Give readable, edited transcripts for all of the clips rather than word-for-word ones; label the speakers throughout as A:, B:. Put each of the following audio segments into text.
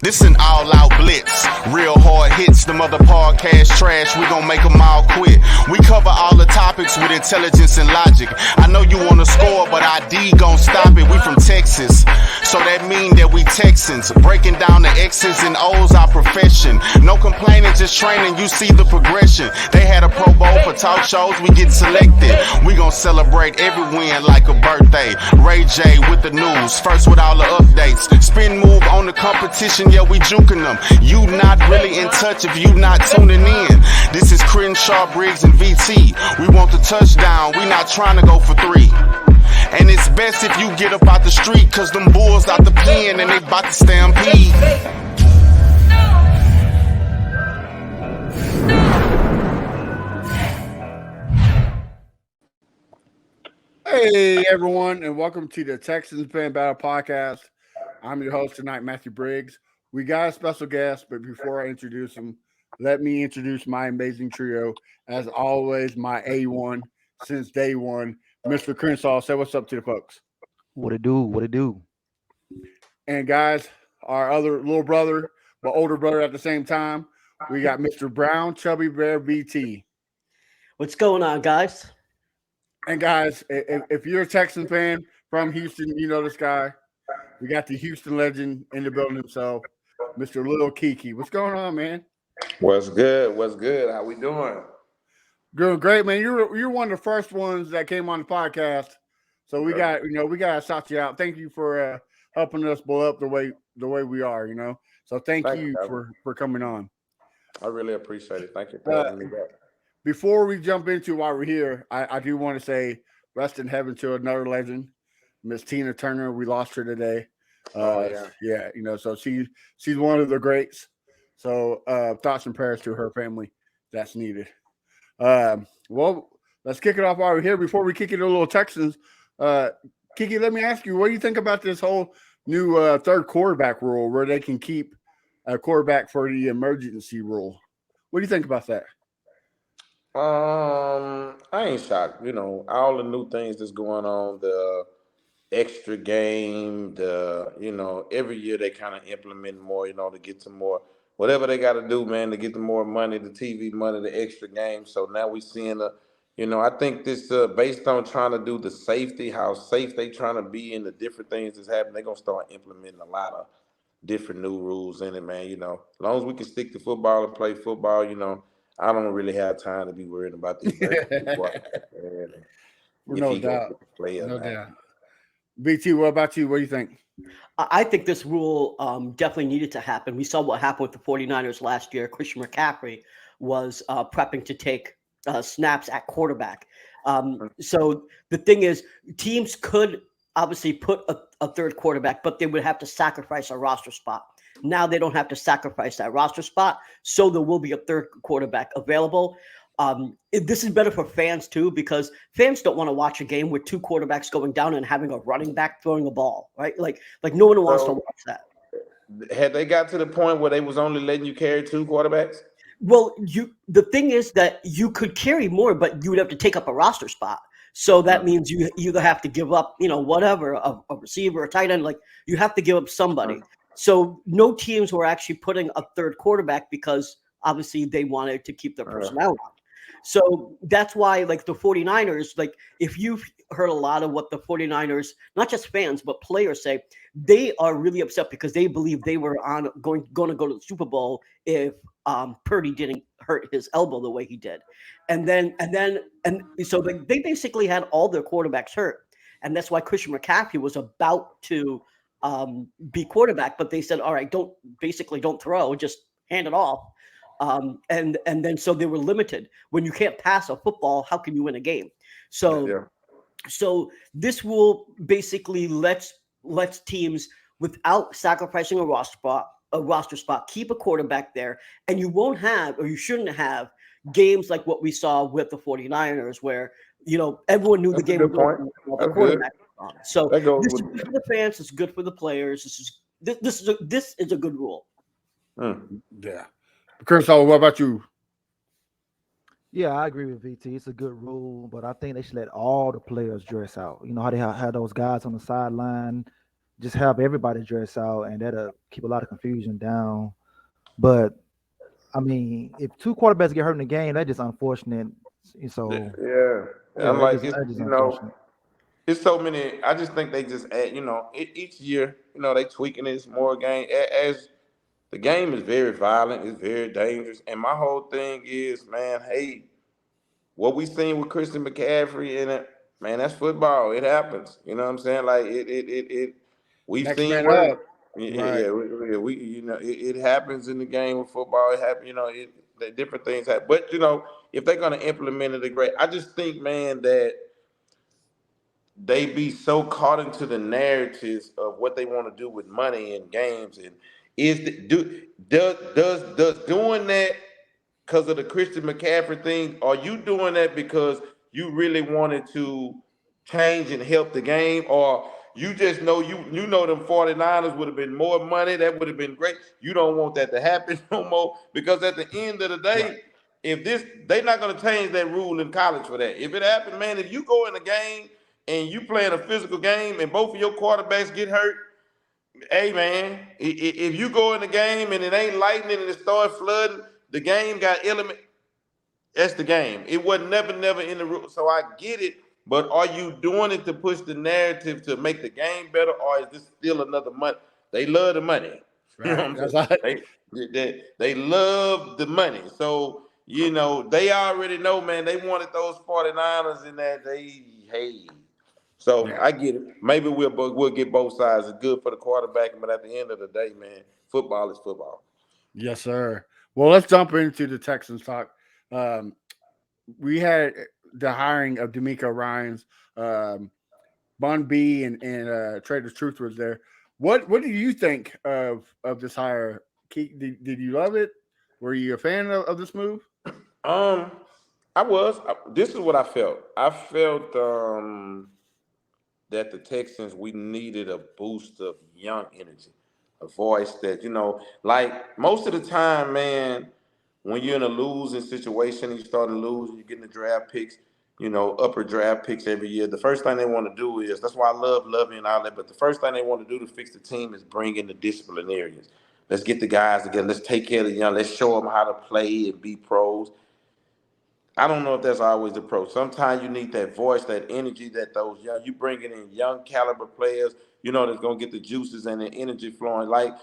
A: This an all-out blitz, real hard hits, them other podcast trash, we gon' make them all quit. We cover all the topics with intelligence and logic. I know you wanna score, but ID gon' stop it. We from Texas, so that mean that we Texans. Breaking down the X's and O's, our profession. No complaining, just training, you see the progression. They had a Pro Bowl for talk shows, we get selected. We gon' celebrate every win like a birthday. Ray J with the news, first with all the updates. Spin move on the competition, yeah, we juking them. You not really in touch if you not tuning in. This is Crenshaw, Briggs, and VT. We want the touchdown, we not trying to go for 3. And it's best if you get up out the street, cause them bulls out the pen and they bout to stampede.
B: Hey everyone, and welcome to the Texans Fan Battle Podcast. I'm your host tonight, Matthew Briggs. We got a special guest, but before I introduce him, let me introduce my amazing trio. As always, my A1 since day one, Mr. Crenshaw. Say what's up to the folks.
C: What it do? What it do?
B: And guys, our other little brother, but older brother at the same time, we got Mr. Brown, Chubby Bear, BT.
D: What's going on, guys?
B: And guys, if you're a Texan fan from Houston, you know this guy. We got the Houston legend in the building himself, Mr. Lil Keke. What's going on, man?
E: What's good? What's good? How we doing?
B: Doing great, man. You're one of the first ones that came on the podcast, so we got to shout you out. Thank you for helping us blow up the way we are, So thank you for coming on.
E: I really appreciate it. Thank you for having me back.
B: Before we jump into why we're here, I do want to say rest in heaven to another legend, Miss Tina Turner. We lost her today. Yeah, so she's one of the greats. So thoughts and prayers to her family. That's needed. Well, let's kick it off while we're here. Before we kick it to little Texans, Keke, let me ask you, what do you think about this whole new third quarterback rule where they can keep a quarterback for the emergency rule? What do you think about that?
E: I ain't shocked. All the new things that's going on, the extra game, every year they kind of implement more, to get some more, whatever they got to do, man, to get the more money, the TV money, the extra game. So now we seeing I think this based on trying to do the safety, how safe they trying to be, and the different things that's happening, they're gonna start implementing a lot of different new rules in it, man. As long as we can stick to football and play football, I don't really have time to be worried about these.
B: No doubt. BT, what about you? What do you think?
D: I think this rule definitely needed to happen. We saw what happened with the 49ers last year. Christian McCaffrey was prepping to take snaps at quarterback. So the thing is, teams could obviously put a third quarterback, but they would have to sacrifice a roster spot. Now they don't have to sacrifice that roster spot, so there will be a third quarterback available. This is better for fans too, because fans don't want to watch a game with two quarterbacks going down and having a running back throwing a ball, right? Like no one wants to watch that.
E: Had they got to the point where they was only letting you carry two quarterbacks?
D: Well, the thing is that you could carry more, but you would have to take up a roster spot. So that means you either have to give up, whatever, a receiver, a tight end, like you have to give up somebody. So no teams were actually putting a third quarterback because obviously they wanted to keep their personnel on. So that's why, like, the 49ers, like, if you've heard a lot of what the 49ers, not just fans, but players say, they are really upset because they believe they were going to go to the Super Bowl if Purdy didn't hurt his elbow the way he did. And so they basically had all their quarterbacks hurt. And that's why Christian McCaffrey was about to be quarterback, but they said, all right, don't throw, just hand it off. And then so they were limited. When you can't pass a football, how can you win a game? So this rule basically lets teams, without sacrificing a roster spot, keep a quarterback there, and you won't have, or you shouldn't have, games like what we saw with the 49ers where everyone knew the game was going to the quarterback. So this is good for the fans, it's good for the players. This is a good rule.
B: Yeah. Chris, what about you?
C: Yeah, I agree with VT. It's a good rule, but I think they should let all the players dress out. You know how they have those guys on the sideline just have everybody dress out, and that'll keep a lot of confusion down. But I mean, if two quarterbacks get hurt in the game, that's just unfortunate. So
E: Yeah,
C: yeah,
E: I'm
C: that's
E: like,
C: just
E: it's
C: that's just
E: you know,
C: unfortunate.
E: it's so many. I just think they just add, each year, they tweaking this more game as the game is very violent, it's very dangerous, and my whole thing is, man, hey, what we seen with Christian McCaffrey in it, man, that's football. It happens. You know what I'm saying? Like it we've
B: Next
E: seen
B: man
E: worse.
B: up. Right.
E: Yeah, it happens in the game of football. It happens, different things happen. But if they're gonna implement it, great. I just think, man, that they be so caught into the narratives of what they want to do with money and games, and is the, do does doing that because of the Christian McCaffrey thing? Are you doing that because you really wanted to change and help the game, or you just know you know them 49ers would have been more money, that would have been great. You don't want that to happen no more, because at the end of the
B: Right.
E: day, if this they're not gonna change that rule in college for that. If it happens, man, if you go in a game and you playing a physical game and both of your quarterbacks get hurt, hey man, if you go in the game and it ain't lightning and it starts flooding, the game got element. That's the game. It was never in the rule. So I get it, but are you doing it to push the narrative to make the game better, or is this still another money? They love the money. You know what
B: Right.
E: I'm
B: That's
E: saying?
B: like
E: They love the money. So, they already know, man, they wanted those 49ers in that hey. So
B: yeah.
E: I get it. Maybe we'll get both sides. It's good for the quarterback, but at the end of the day, man, football is football.
B: Yes, sir. Well, let's jump into the Texans talk. Um, we had the hiring of D'Amico Ryans, um, Bun B, and Trader's Truth was there. What do you think of this hire? Did you love it? Were you a fan of this move?
E: Um, this is what I felt. I felt that the Texans, we needed a boost of young energy, a voice that, like most of the time, man, when you're in a losing situation, you start to lose, you're getting the draft picks, upper draft picks every year. The first thing they want to do is, that's why I love Lovey and all that, but the first thing they want to do to fix the team is bring in the disciplinarians. Let's get the guys together. Let's take care of the young. Let's show them how to play and be pros. I don't know if that's always the approach. Sometimes you need that voice, that energy, that those young, you bringing in young caliber players, that's gonna get the juices and the energy flowing. Like,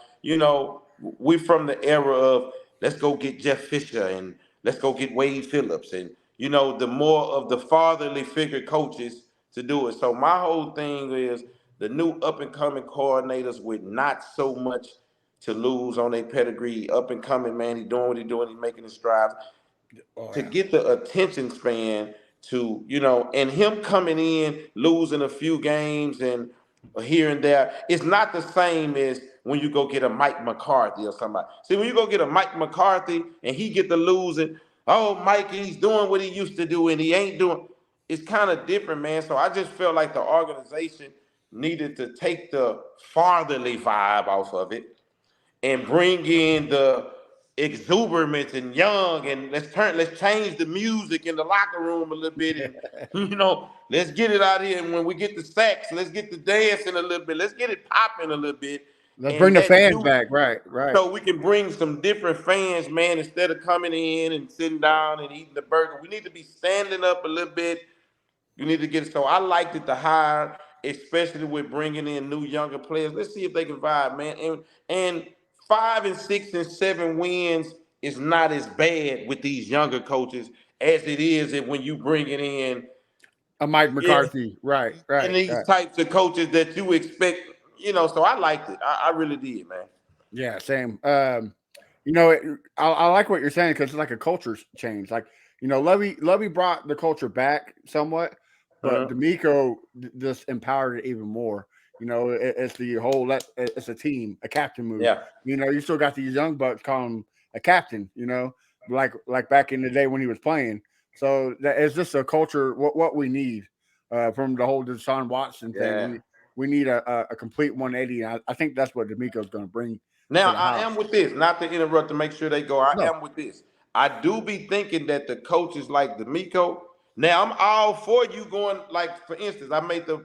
E: we from the era of, let's go get Jeff Fisher and let's go get Wade Phillips, and the more of the fatherly figure coaches to do it. So my whole thing is the new up and coming coordinators with not so much to lose on their pedigree, up and coming, man. He doing what he doing, he making his strides
B: Oh
E: to
B: yeah.
E: get the attention span to, and him coming in, losing a few games and here and there, it's not the same as when you go get a Mike McCarthy or somebody. See, when you go get a Mike McCarthy and he get the losing, oh, Mike, he's doing what he used to do and he ain't doing. It's kind of different, man. So I just felt like the organization needed to take the fatherly vibe off of it and bring in the exuberance and young, and let's change the music in the locker room a little bit, and let's get it out here, and when we get the sacks, let's get the dancing a little bit, let's get it popping a little bit,
B: Let's bring
E: and
B: the
E: that
B: fans
E: new,
B: back. Right. Right.
E: so we can bring some different fans, man, instead of coming in and sitting down and eating the burger. We need to be standing up a little bit. You need to get it. So I liked it to hire, especially with bringing in new younger players. Let's see if they can vibe, man. And 5 and 6 and 7 wins is not as bad with these younger coaches as it is if when you bring it in,
B: A Mike
E: yeah,
B: McCarthy. Right.
E: in
B: Right.
E: these
B: Right.
E: types of coaches that you expect. So I liked it. I really did, man.
B: Yeah, same. I like what you're saying because it's like a culture change. Like, Levy brought the culture back somewhat, but
E: Uh-huh.
B: D'Amico just empowered it even more. It's the whole it's a team, a captain move.
E: Yeah.
B: You still got these young bucks calling him a captain. Like back in the day when he was playing. So it's just a culture. What we need from the whole Deshaun Watson thing.
E: Yeah.
B: We need a complete 180. I think that's what D'Amico's going to bring to
E: Now
B: the
E: I
B: house.
E: am with this, not to interrupt to make sure they go. I
B: No,
E: am with this. I do be thinking that the coaches like D'Amico. Now I'm all for you going, like for instance, I made the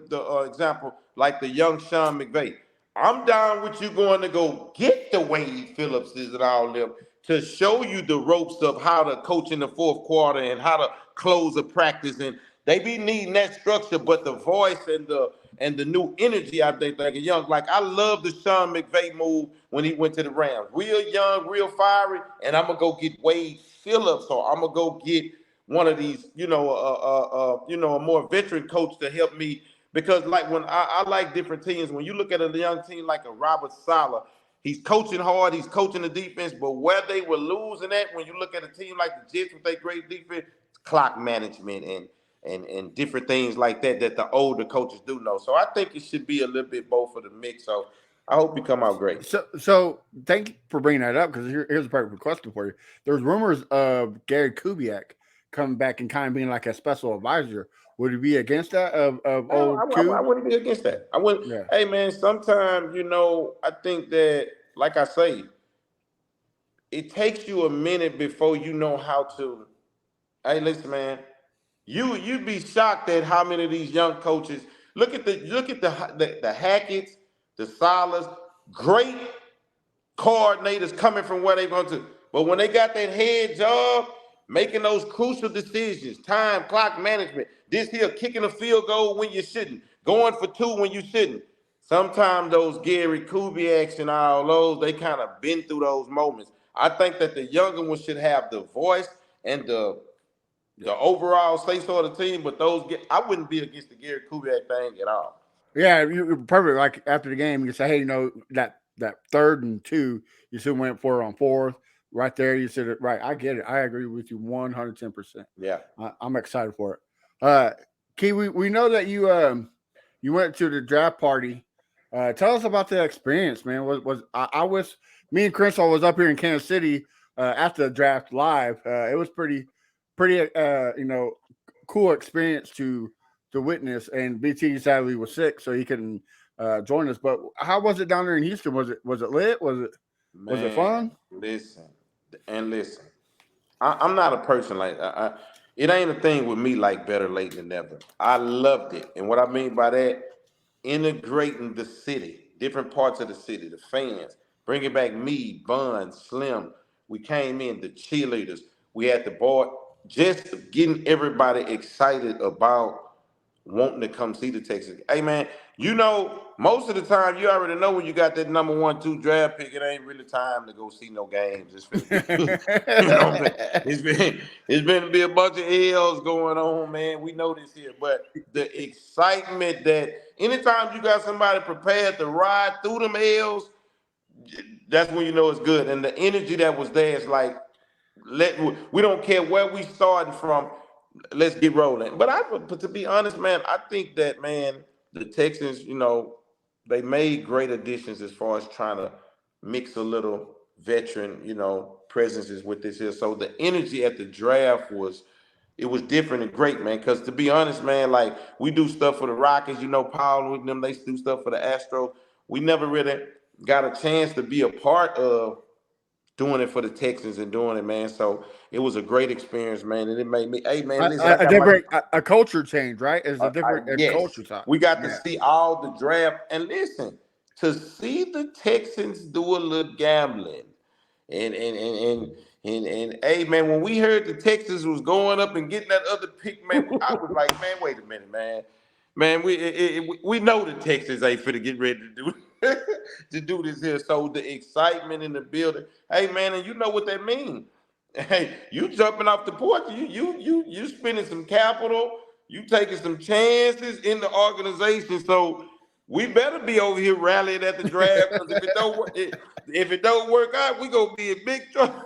E: example like the young Sean McVay. I'm down with you going to go get the Wade Phillipses and all them to show you the ropes of how to coach in the fourth quarter and how to close a practice. And they be needing that structure, but the voice and the new energy out there thinking young. Like I love the Sean McVay move when he went to the Rams. Real young, real fiery, and I'm gonna go get Wade Phillips or I'm gonna go get one of these, a more veteran coach to help me because like when I like different teams, when you look at a young team like a Robert Saleh, he's coaching hard, he's coaching the defense, but where they were losing at when you look at a team like the Jets with their great defense, clock management and different things like that the older coaches do know. So I think it should be a little bit both for the mix. So I hope you come out great.
B: So thank you for bringing that up because here's a perfect question for you. There's rumors of Gary Kubiak coming back and kind of being like a special advisor. Would you be against that of old Q?
E: I wouldn't be against that. I wouldn't.
B: Yeah.
E: Hey man, sometimes I think that, like I say, it takes you a minute before you know how to. Hey, listen, man, you'd be shocked at how many of these young coaches look at the Hackett's, the Salas, great coordinators coming from where they're going to. But when they got that head job, making those crucial decisions, time, clock management, this here, kicking a field goal when you shouldn't, going for two when you shouldn't. Sometimes those Gary Kubiaks and all those, they kind of been through those moments. I think that the younger ones should have the voice and the overall say-so of the team, but I wouldn't be against the Gary Kubiak thing at all.
B: Yeah, you're perfect. Like after the game, you say, hey, that 3rd and 2, you should have went for it on 4th. Right there, you said it right. I get it. I agree with you 110%.
E: Yeah.
B: I'm excited for it. Key, we know that you went to the draft party. Tell us about the experience, man. Me and Crenshaw was up here in Kansas City after the draft live. It was pretty cool experience to witness. And BT sadly was sick, so he couldn't join us. But how was it down there in Houston? Was it lit? Was it fun?
E: Listen. I'm not a person like it ain't a thing with me like better late than never. I loved it. And what I mean by that, integrating the city, different parts of the city, the fans, bringing back me, Bun, Slim. We came in, the cheerleaders. We had the board, just getting everybody excited about wanting to come see the Texans. Hey, man, most of the time, you already know when you got that number 1, 2 draft pick, it ain't really time to go see no games. It's been to be a bunch of L's going on, man. We know this here. But the excitement that anytime you got somebody prepared to ride through them L's, that's when you know it's good. And the energy that was there is like, we don't care where we starting from. Let's get rolling. But to be honest, man, I think that, man, the Texans, they made great additions as far as trying to mix a little veteran, presences with this here. So the energy at the draft was different and great, man. Because to be honest, man, like we do stuff for the Rockets, Paul with them, they do stuff for the Astros. We never really got a chance to be a part of doing it for the Texans and doing it, man. So it was a great experience, man. And it made me, hey, man, listen.
B: A culture change, right? It's a different culture time.
E: We got to see all the draft. And listen, to see the Texans do a little gambling. And hey, man, when we heard the Texans was going up and getting that other pick, man, I was like, man, wait a minute, man. Man, we know the Texans ain't finna get ready to do this here. So the excitement in the building, hey man, and you know what that means. Hey, you jumping off the porch, you spending some capital, you taking some chances in the organization. So we better be over here rallying at the draft because if it don't work out, we gonna be in big trouble.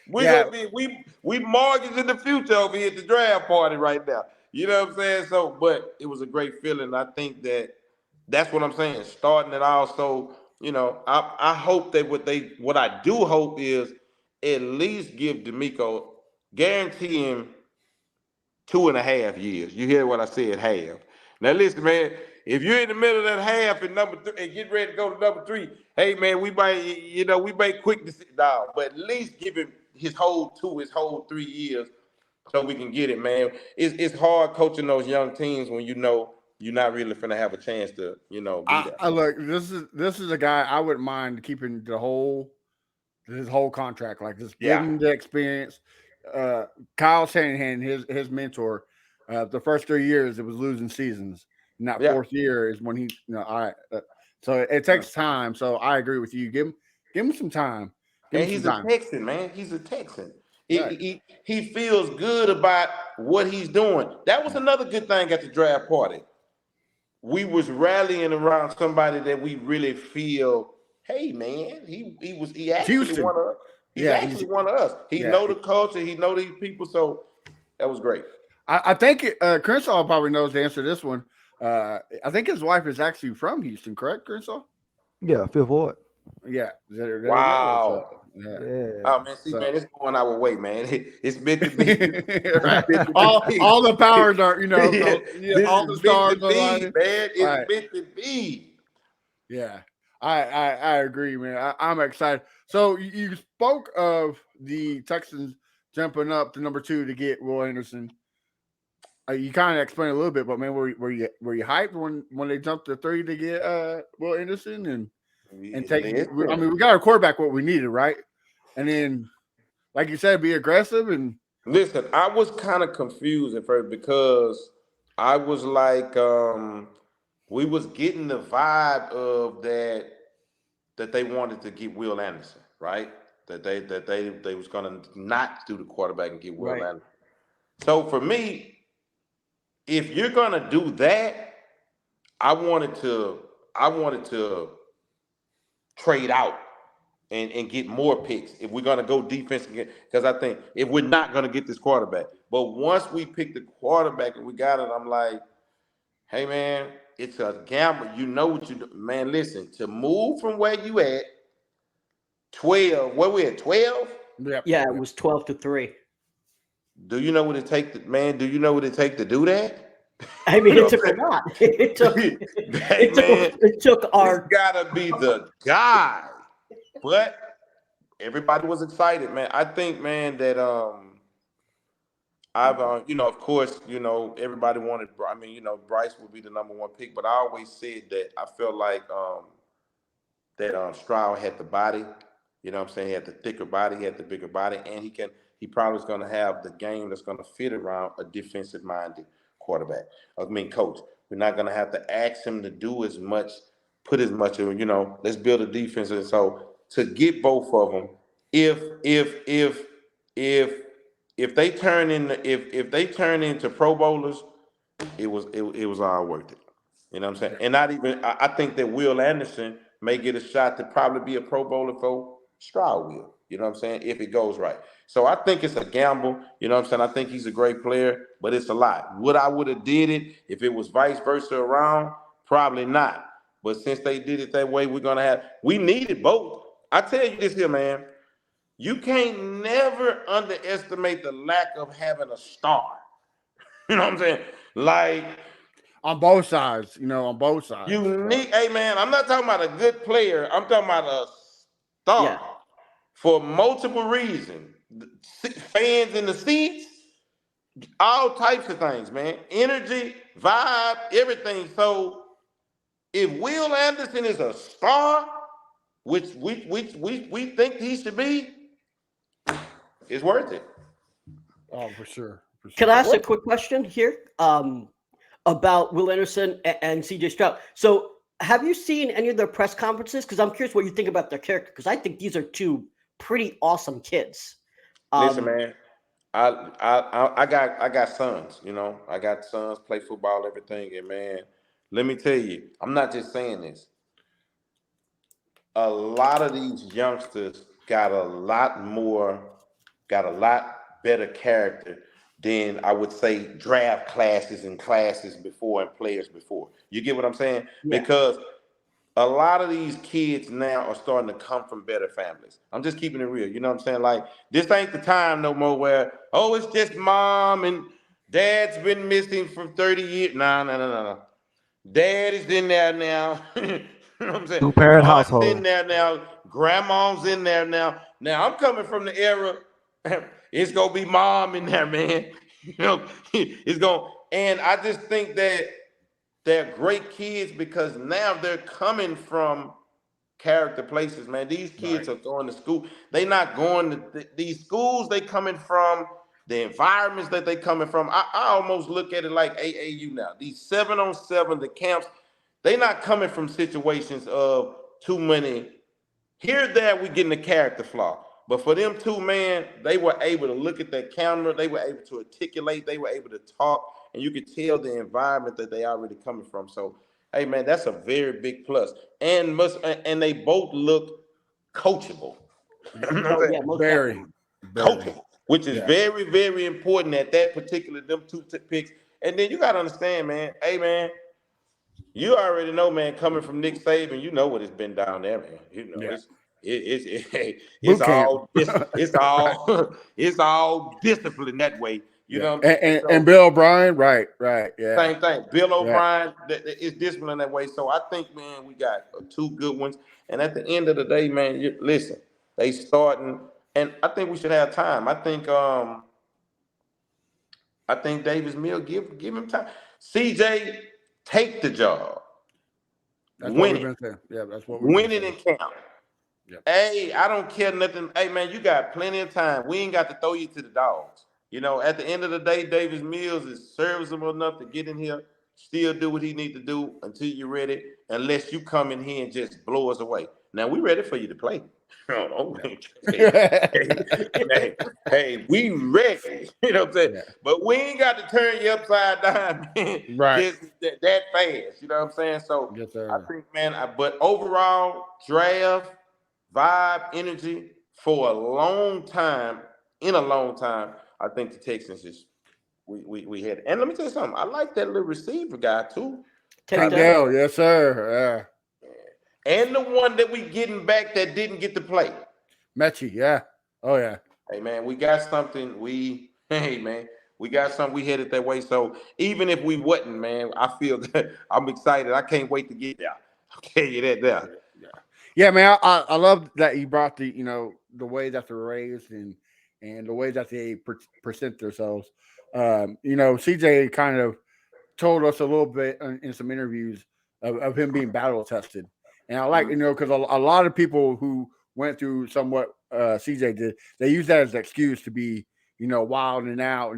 E: We mortgaging the future over here at the draft party right now. You know what I'm saying? So, but it was a great feeling. I think that's what I'm saying. Starting it all. So, I hope that what I do hope is at least give D'Amico, guarantee him 2.5 years. You hear what I said? Half. Now listen, man. If you're in the middle of that half and number 3 and get ready to go to number 3, hey man, we might quick to sit down, but at least give him his whole 3 years so we can get it, man. It's hard coaching those young teams when you you're not really finna have a chance to, be there.
B: I look. This is a guy I wouldn't mind keeping his whole contract. Like just give him the experience. Kyle Shanahan, his mentor, the first 3 years it was losing seasons. And that fourth year is when he, all right. So it takes time. So I agree with you. Give him some time.
E: And he's a Texan, man. He's a Texan. He feels good about what he's doing. That was another good thing at the draft party. We was rallying around somebody that we really feel, hey man, he actually
B: Houston.
E: one of us. He's actually one of us. He know the culture, he know these people, so that was great.
B: I think Crenshaw probably knows the answer to this one. I think his wife is actually from Houston, correct, Crenshaw?
C: Yeah, Fifth Ward.
B: Yeah.
E: Wow.
B: Yeah.
E: Oh man, man, it's going our way, man. It's meant to be.
B: Right. all the powers are, all the stars are
E: lining. Man, it's meant to be.
B: Yeah, I agree, man. I'm excited. So you spoke of the Texans jumping up to number 2 to get Will Anderson. You kind of explained a little bit, but man, were you hyped when they jumped to 3 to get Will Anderson and take? I mean, we got a quarterback what we needed, right? And then, like you said, be aggressive and
E: listen. I was kind of confused at first because I was like, we was getting the vibe of that they wanted to get Will Anderson, right? That they was gonna not do the quarterback and get Will Anderson. So for me, if you're gonna do that, I wanted to trade out and get more picks if we're gonna go defense again. Because I think if we're not gonna get this quarterback, but once we pick the quarterback and we got it, I'm like, hey man, it's a gamble. You know what you do, man. Listen, to move from where you at 12, where we at 12?
D: Yeah, it was 12-3.
E: Do you know what it take man? Do you know what it take to do that?
D: I mean, it took a lot. It took our.
E: He's gotta be the guy. But everybody was excited, man. I think, man, that I've of course, everybody wanted. I mean, Bryce would be the number 1 pick, but I always said that I felt like that Stroud had the body. You know what I'm saying? He had the thicker body, he had the bigger body, and he probably is going to have the game that's going to fit around a defensive-minded quarterback. I mean, coach. We're not going to have to ask him to do as much, put as much, let's build a defense. And so to get both of them, if they turn into Pro Bowlers, it was all worth it. You know what I'm saying? And not even I think that Will Anderson may get a shot to probably be a Pro Bowler for Stroud will. You know what I'm saying? If it goes right. So I think it's a gamble. You know what I'm saying? I think he's a great player, but it's a lot. Would I would have did it if it was vice versa around? Probably not. But since they did it that way, we needed both. I tell you this here, man. You can't never underestimate the lack of having a star. You know what I'm saying? Like
B: on both sides, on both sides.
E: Hey man, I'm not talking about a good player. I'm talking about a star. Yeah. For multiple reasons. Fans in the seats, all types of things, man. Energy, vibe, everything. So if Will Anderson is a star, which we think he should be, it's worth it.
B: Oh, for sure.
D: Can I ask a quick question here about Will Anderson and CJ Stroud? So have you seen any of their press conferences? Because I'm curious what you think about their character, because I think these are 2 pretty awesome kids.
E: Listen, man, I got sons, I got sons, play football, everything, and man, let me tell you, I'm not just saying this. A lot of these youngsters got a lot better character than I would say draft classes and classes before and players before. You get what I'm saying? Yeah. Because a lot of these kids now are starting to come from better families. I'm just keeping it real. You know what I'm saying? Like, this ain't the time no more where, it's just mom and dad's been missing for 30 years. No. Dad is in there now. You know what I'm saying?
C: 2-parent household.
E: In there now. Grandma's in there now. Now, I'm coming from the era, it's going to be mom in there, man. It's going, and I just think that they're great kids because now they're coming from character places, man. These kids are going to school. They not going to these schools they coming from, the environments that they coming from. I almost look at it like AAU now. These 7-on-7, the camps, they not coming from situations of too many. Here, there, we getting the character flaw. But for them two, man, they were able to look at that camera. They were able to articulate. They were able to talk. And you could tell the environment that they already coming from. So, hey, man, that's a very big plus. And they both look coachable.
D: Oh, yeah, most
B: Very,
E: Coachable, which is
B: Yeah.
E: very, very important at that particular, them two picks. And then you got to understand, man, hey, man, you already know, man, coming from Nick Saban, you know what it's been down there, man. You know,
B: Yeah.
E: it's all it's all discipline that way. You know what I'm saying?
B: And Bill O'Brien, right, yeah.
E: Same thing. Bill O'Brien is disciplined that way. So I think, man, we got two good ones. And at the end of the day, man, listen, they starting, and I think we should have time. I think Davis Mill give him time. CJ, take the job.
B: That's
E: Win
B: what we've
E: it.
B: been saying. Yeah, that's what we've
E: Win
B: been
E: it
B: saying.
E: and count.
B: Yep.
E: Hey, I don't care nothing. Hey, man, you got plenty of time. We ain't got to throw you to the dogs. You know, at the end of the day, Davis Mills is serviceable enough to get in here, still do what he need to do until you're ready, unless you come in here and just blow us away. Now, we ready for you to play. Hey, we ready. You know what I'm saying?
B: Yeah.
E: But we ain't got to turn you upside down, man.
B: Right.
E: Just that fast. You know what I'm saying? So
B: Yes, sir.
E: I think, man, but overall, draft, vibe, energy for a long time, I think the Texans is we had. And let me tell you something. I like that little receiver guy too.
B: Dell, yes, sir.
E: And the one that we getting back that didn't get to play.
B: Mechie, yeah. Oh, yeah.
E: Hey, man, we got something. Hey, man, we got something. We headed that way. So even if we wasn't, man, I feel good. I'm excited. I can't wait to get there. I'll tell you that there.
B: Yeah, man, I love that you brought the way that they're raised and the way that they present themselves. CJ kind of told us a little bit in some interviews of him being battle tested, and I like because a lot of people who went through somewhat CJ did, they use that as an excuse to be wild and out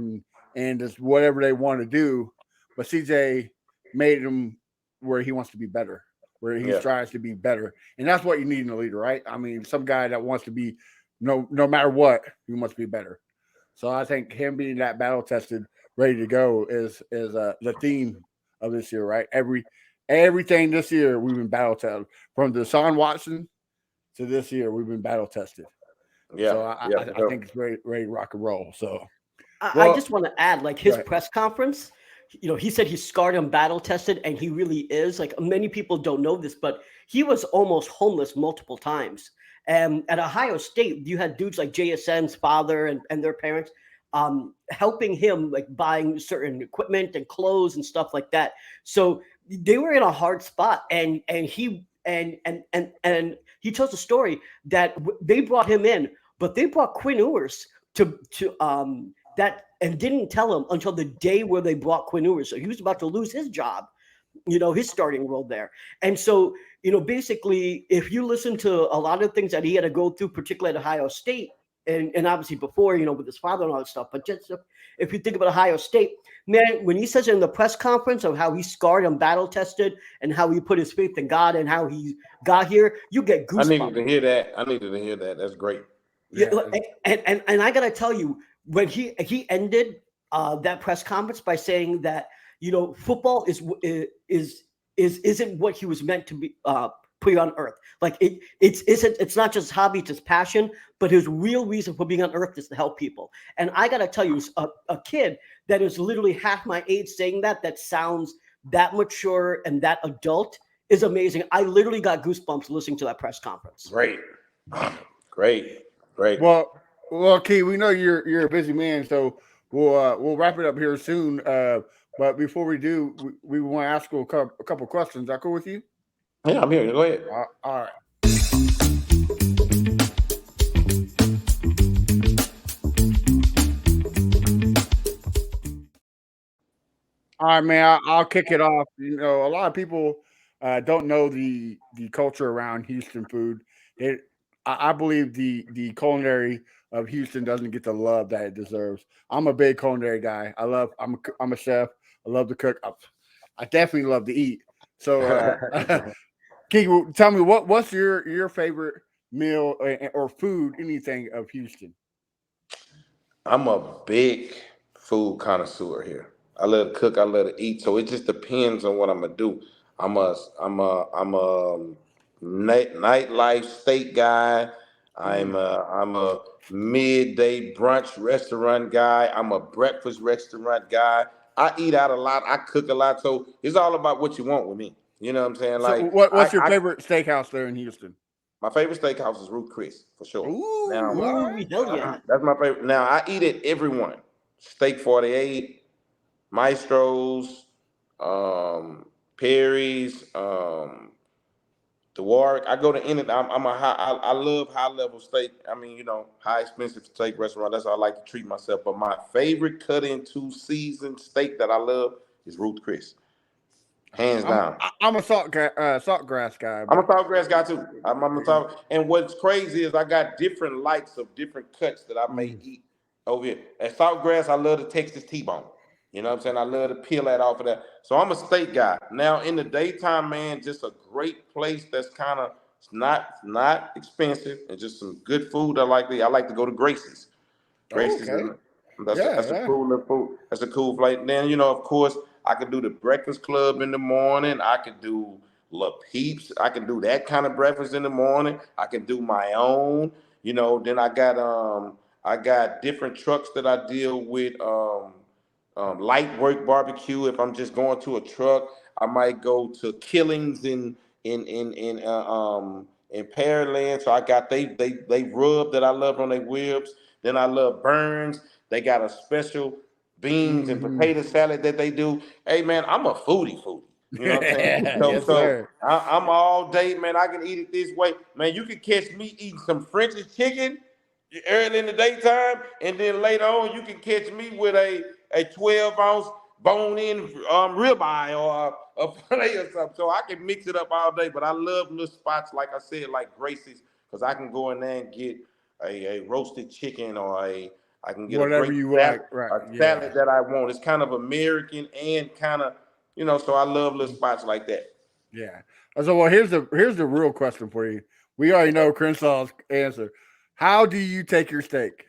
B: and just whatever they want to do, but CJ made him where he wants to be better. Where he tries to be better. And that's what you need in a leader, right? I mean, some guy that wants to be, no matter what, he must be better. So I think him being that battle-tested, ready to go is the theme of this year, right? Everything this year, we've been battle-tested. From Deshaun Watson to this year, we've been battle-tested. Yeah. So I think it's ready to rock and roll. So
D: I just want to add, like, his press conference, he said he's scarred and battle tested, and he really is. Like, many people don't know this, but he was almost homeless multiple times. And at Ohio State, you had dudes like JSN's father and their parents helping him, like buying certain equipment and clothes and stuff like that. So they were in a hard spot, and he tells a story that they brought him in, but they brought Quinn Ewers to that. And didn't tell him until the day where they brought Quinn Ewers. So he was about to lose his job, his starting role there. And so, basically, if you listen to a lot of things that he had to go through, particularly at Ohio State, and obviously before, with his father and all that stuff, but just if you think about Ohio State, man, when he says in the press conference of how he's scarred and battle tested and how he put his faith in God and how he got here, you get goosebumps.
E: I needed to hear that. That's great.
D: Yeah, and I got to tell you, when he ended that press conference by saying that football isn't what he was meant to be put on earth. Like it's not just hobby, it's his passion, but his real reason for being on earth is to help people. And I gotta tell you, a kid that is literally half my age saying that sounds that mature and that adult is amazing. I literally got goosebumps listening to that press conference.
E: Great.
B: Well, Key, we know you're a busy man, so we'll wrap it up here soon. But before we do, we want to ask you a couple questions. Is that cool with you?
E: Yeah, I'm here. Go ahead.
B: All right. All right, man. I'll kick it off. You know, a lot of people don't know the culture around Houston food. It, I believe the culinary of Houston doesn't get the love that it deserves. I'm a big culinary guy. I'm a chef. I love to cook. I definitely love to eat. So, King, tell me what's your favorite meal or food, anything of Houston?
E: I'm a big food connoisseur here. I love to cook. I love to eat. So it just depends on what I'm gonna do. I'm a nightlife steak guy.
B: Mm.
E: I'm a midday brunch restaurant guy. I'm a breakfast restaurant guy. I eat out a lot. I cook a lot. So it's all about what you want with me. You know what I'm saying?
B: So,
E: Like
B: what's your favorite steakhouse there in Houston?
E: my favorite steakhouse is Ruth Chris for sure.
B: Ooh,
E: Now
B: all
D: Ooh,
B: right,
D: hell
B: all
D: yeah.
B: right.
E: that's my favorite. Now I eat at everyone. Steak 48, Maestro's, Perry's, the Warwick. I go to any. I'm a high. I love high level steak. I mean, high expensive steak restaurant. That's how I like to treat myself. But my favorite cut into seasoned steak that I love is Ruth Chris, hands
B: I'm
E: down.
B: I'm a saltgrass guy,
E: I'm a
B: but
E: saltgrass guy too. I'm a salt. And what's crazy is I got different likes of different cuts that I may
B: mm.
E: eat over here. At saltgrass, I love the Texas T-bone. You know what I'm saying? I love to peel that off of that. So I'm a steak guy. Now in the daytime, man, just a great place that's kind of not expensive and just some good food. I like to go to Gracie's.
B: Oh,
E: Gracie's
B: okay,
E: and that's a,
B: yeah,
E: that's a
B: yeah.
E: cool little food. That's a cool flight. Then of course, I could do the Breakfast Club in the morning. I could do La Peeps. I can do that kind of breakfast in the morning. I can do my own. Then I got different trucks that I deal with. Light work barbecue. If I'm just going to a truck, I might go to Killings in Pearland. So I got they rub that I love on their ribs. Then I love Burns. They got a special beans and
B: Hmm.
E: potato salad that they do. Hey man, I'm a foodie. You know what I'm saying? So
B: Yes,
E: so
B: sir.
E: I'm all day, man. I can eat it this way, man. You can catch me eating some French's chicken early in the daytime, and then later on you can catch me with a 12-ounce bone-in ribeye or a fillet or something. So I can mix it up all day. But I love little spots like I said, like Gracie's, because I can go in there and get a roasted chicken or I can get a
B: Whatever
E: great
B: you
E: salad,
B: like, right?
E: a
B: Yeah,
E: salad that I want. It's kind of American and kind of, so I love little spots like that.
B: yeah. So, well, here's the real question for you. We already know Crenshaw's answer. How do you take your steak?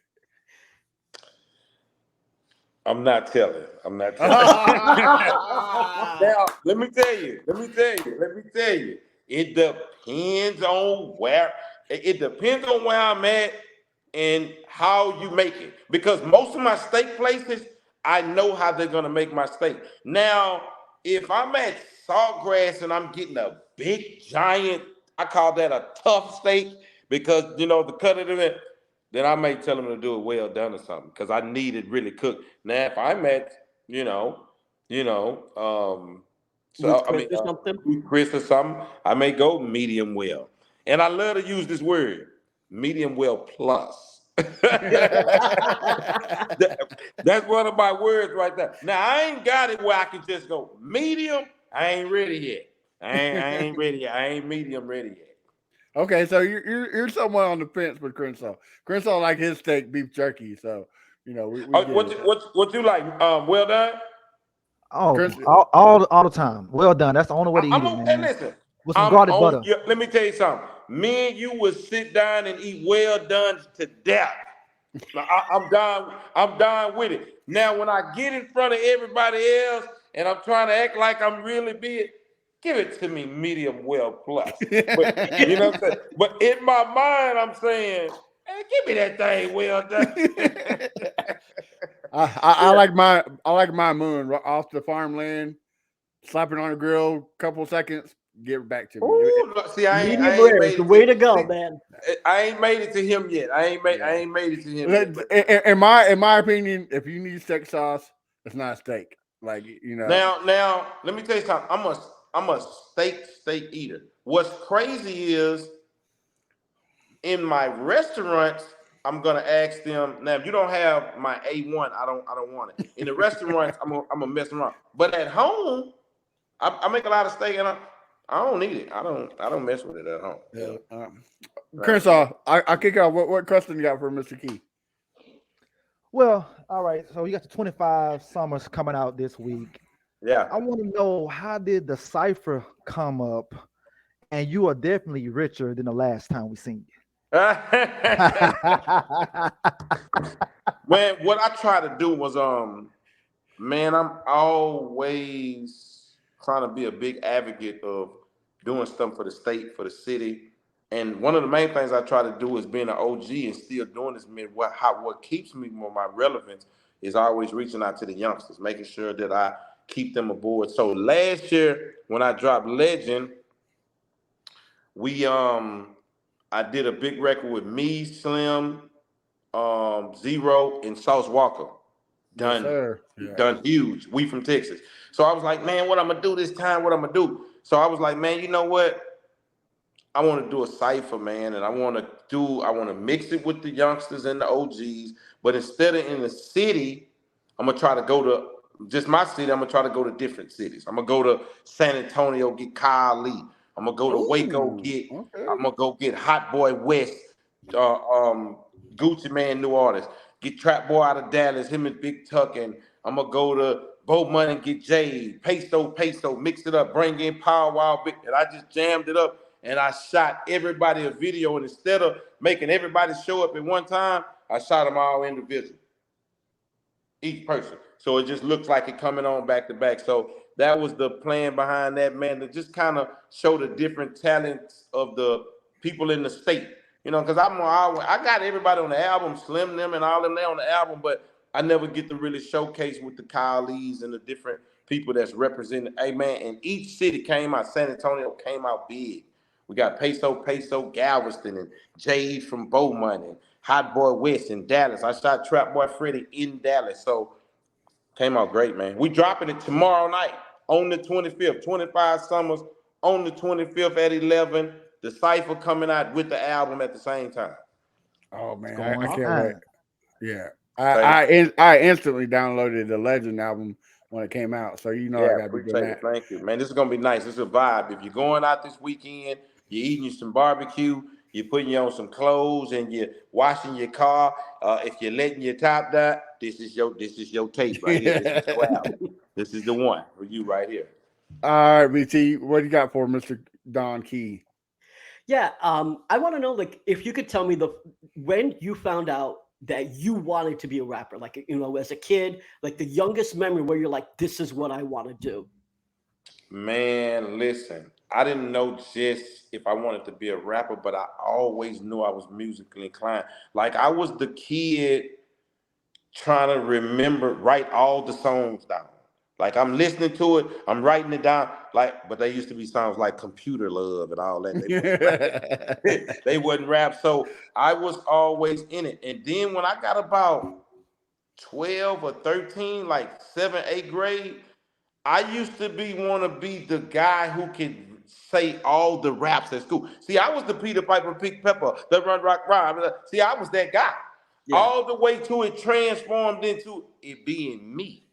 E: I'm not telling. I'm not telling.
B: Yeah,
E: Now, let me tell you. It depends on where. It depends on where I'm at and how you make it. Because most of my steak places, I know how they're gonna make my steak. Now, if I'm at Saltgrass and I'm getting a big giant, I call that a tough steak because the cut of it, then I may tell them to do it well done or something because I need it really cooked. Now, if I'm at, you know, you know,
D: Ruth
E: so I
D: Chris
E: mean,
D: or something.
E: Chris or something, I may go medium well, and I love to use this word, medium well plus. That's one of my words right there. Now I ain't got it where I can just go medium. I ain't ready yet. I ain't ready yet. I ain't medium ready yet.
B: okay, so you're somewhat on the fence with Crenshaw. Crenshaw like his steak beef jerky, so we
E: Oh,
B: get
E: what
B: it.
E: you, what you like? Well done.
C: Oh,
B: Crenshaw,
C: all the time. Well done. That's the only way to eat
E: I'm
C: it,
E: okay.
C: man.
E: Listen,
C: With some
E: I'm
C: garlic
E: on.
C: butter.
E: Let me tell you something. Me and you would sit down and eat well done to death. I'm down. I'm down with it. Now, when I get in front of everybody else and I'm trying to act like I'm really big, give it to me medium well plus. But you know what I'm saying. But in my mind, I'm saying, hey, give me that thing well done.
B: I
E: Yeah.
B: like my moon off the farmland, slap it on the grill, couple seconds, give it back to me.
E: Ooh, look, see, I
D: Medium
E: ain't
D: rare is
E: made
D: the
E: it
D: way
E: to
D: to go,
E: see.
D: man.
E: I ain't made it to him yet. I
B: Yeah.
E: ain't made it to him yet. But
B: In my opinion, if you need steak sauce, it's not a steak. Like
E: now, let me tell you something. I'm a steak eater. What's crazy is in my restaurants, I'm gonna ask them now. If you don't have my A1, I don't want it. In the restaurants, I'm gonna mess around. But at home, I make a lot of steak, and I don't need it. I don't mess with it at home.
B: Yeah.
E: Right.
B: Crenshaw, I kick out. What question you got for Mr. Key?
C: Well, all right. So you got the 25 Summers coming out this week.
E: Yeah.
C: I want to know, how did the cipher come up? And you are definitely richer than the last time we seen you.
E: Man, what I tried to do was man, I'm always trying to be a big advocate of doing stuff for the state, for the city. And one of the main things I try to do is being an OG and still doing this. Man, what keeps me more my relevance is always reaching out to the youngsters, making sure that I keep them aboard. So last year when I dropped Legend, we I did a big record with me, Slim, Zero, and Sauce Walker.
B: Yes, sir. Yeah.
E: Done huge. We from Texas. So I was like, man, what I'm gonna do this time? What I'm gonna do? So I was like, man, you know what? I want to do a cipher, man, and I want to mix it with the youngsters and the OGs. But instead of in the city, I'm gonna try to go to just my city. I'm gonna try to go to different cities. I'm gonna go to San Antonio, get Kyle Lee. I'm gonna go to Waco, I'm gonna go get Hot Boy West, Gucci Man, New Orleans. Get Trap Boy out of Dallas, him and Big Tuck, and I'm gonna go to Bo Money and get Jade, Peso, mix it up, bring in Power Wow, Big, and I just jammed it up, and I shot everybody a video, and instead of making everybody show up at one time, I shot them all individually, each person. So it just looks like it coming on back to back. So that was the plan behind that, man, to just kind of show the different talents of the people in the state. You know, because I got everybody on the album, Slim them and all them there on the album, but I never get to really showcase with the Kyle Lees and the different people that's represented. Hey, man, and each city came out. San Antonio came out big. We got Peso, Galveston, and Jade from Beaumont, and Hot Boy West in Dallas. I shot Trap Boy Freddy in Dallas. So came out great, man. We dropping it tomorrow night on the 25th, 25 Summers on the 25th at 11. The cipher coming out with the album at the same time.
B: Oh man, I can't wait. Yeah, I instantly downloaded the Legend album when it came out, so you know I gotta be doing that.
E: Thank you, man. This is gonna be nice. This is a vibe. If you're going out this weekend, you're eating you some barbecue, you're putting you on some clothes, and you're washing your car. If you're letting your top down, this is your tape right here. This is your album. This is the one for you right here.
B: All right, BT, what do you got for Mr. Don Key?
D: Yeah, I want to know, like, if you could tell me when you found out that you wanted to be a rapper, like, you know, as a kid, like the youngest memory where you're like, this is what I want to do.
E: Man, listen, I didn't know just if I wanted to be a rapper, but I always knew I was musically inclined. Like, I was the kid trying to write all the songs down. Like, I'm listening to it, I'm writing it down. Like, but they used to be songs like Computer Love and all that. They wouldn't rap. So I was always in it. And then when I got about 12 or 13, like 7th, 8th grade, I used to want to be the guy who could say all the raps at school. See, I was the Peter Piper, Pick Pepper, the Run Rock Rhyme. See, I was that guy. Yeah. All the way to it transformed into it being me.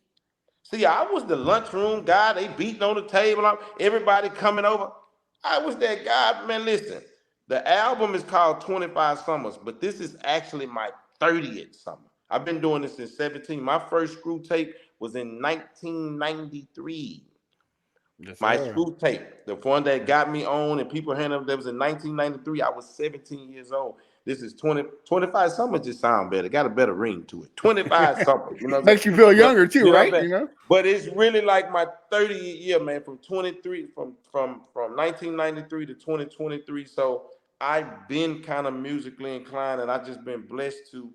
E: See, I was the lunchroom guy. They beating on the table. Everybody coming over. I was that guy. Man, listen. The album is called 25 Summers, but this is actually my 30th summer. I've been doing this since 17. My first screw tape was in 1993. Yes, my screw tape, the one that got me on and people handed up, that was in 1993. I was 17 years old. This is 25 Summers just sound better.Got a better ring to it. 25 Summers. You know,
B: makes you feel younger too, right? You know?
E: But it's really like my 30th year, man, from 1993 to 2023. So I've been kind of musically inclined, and I've just been blessed to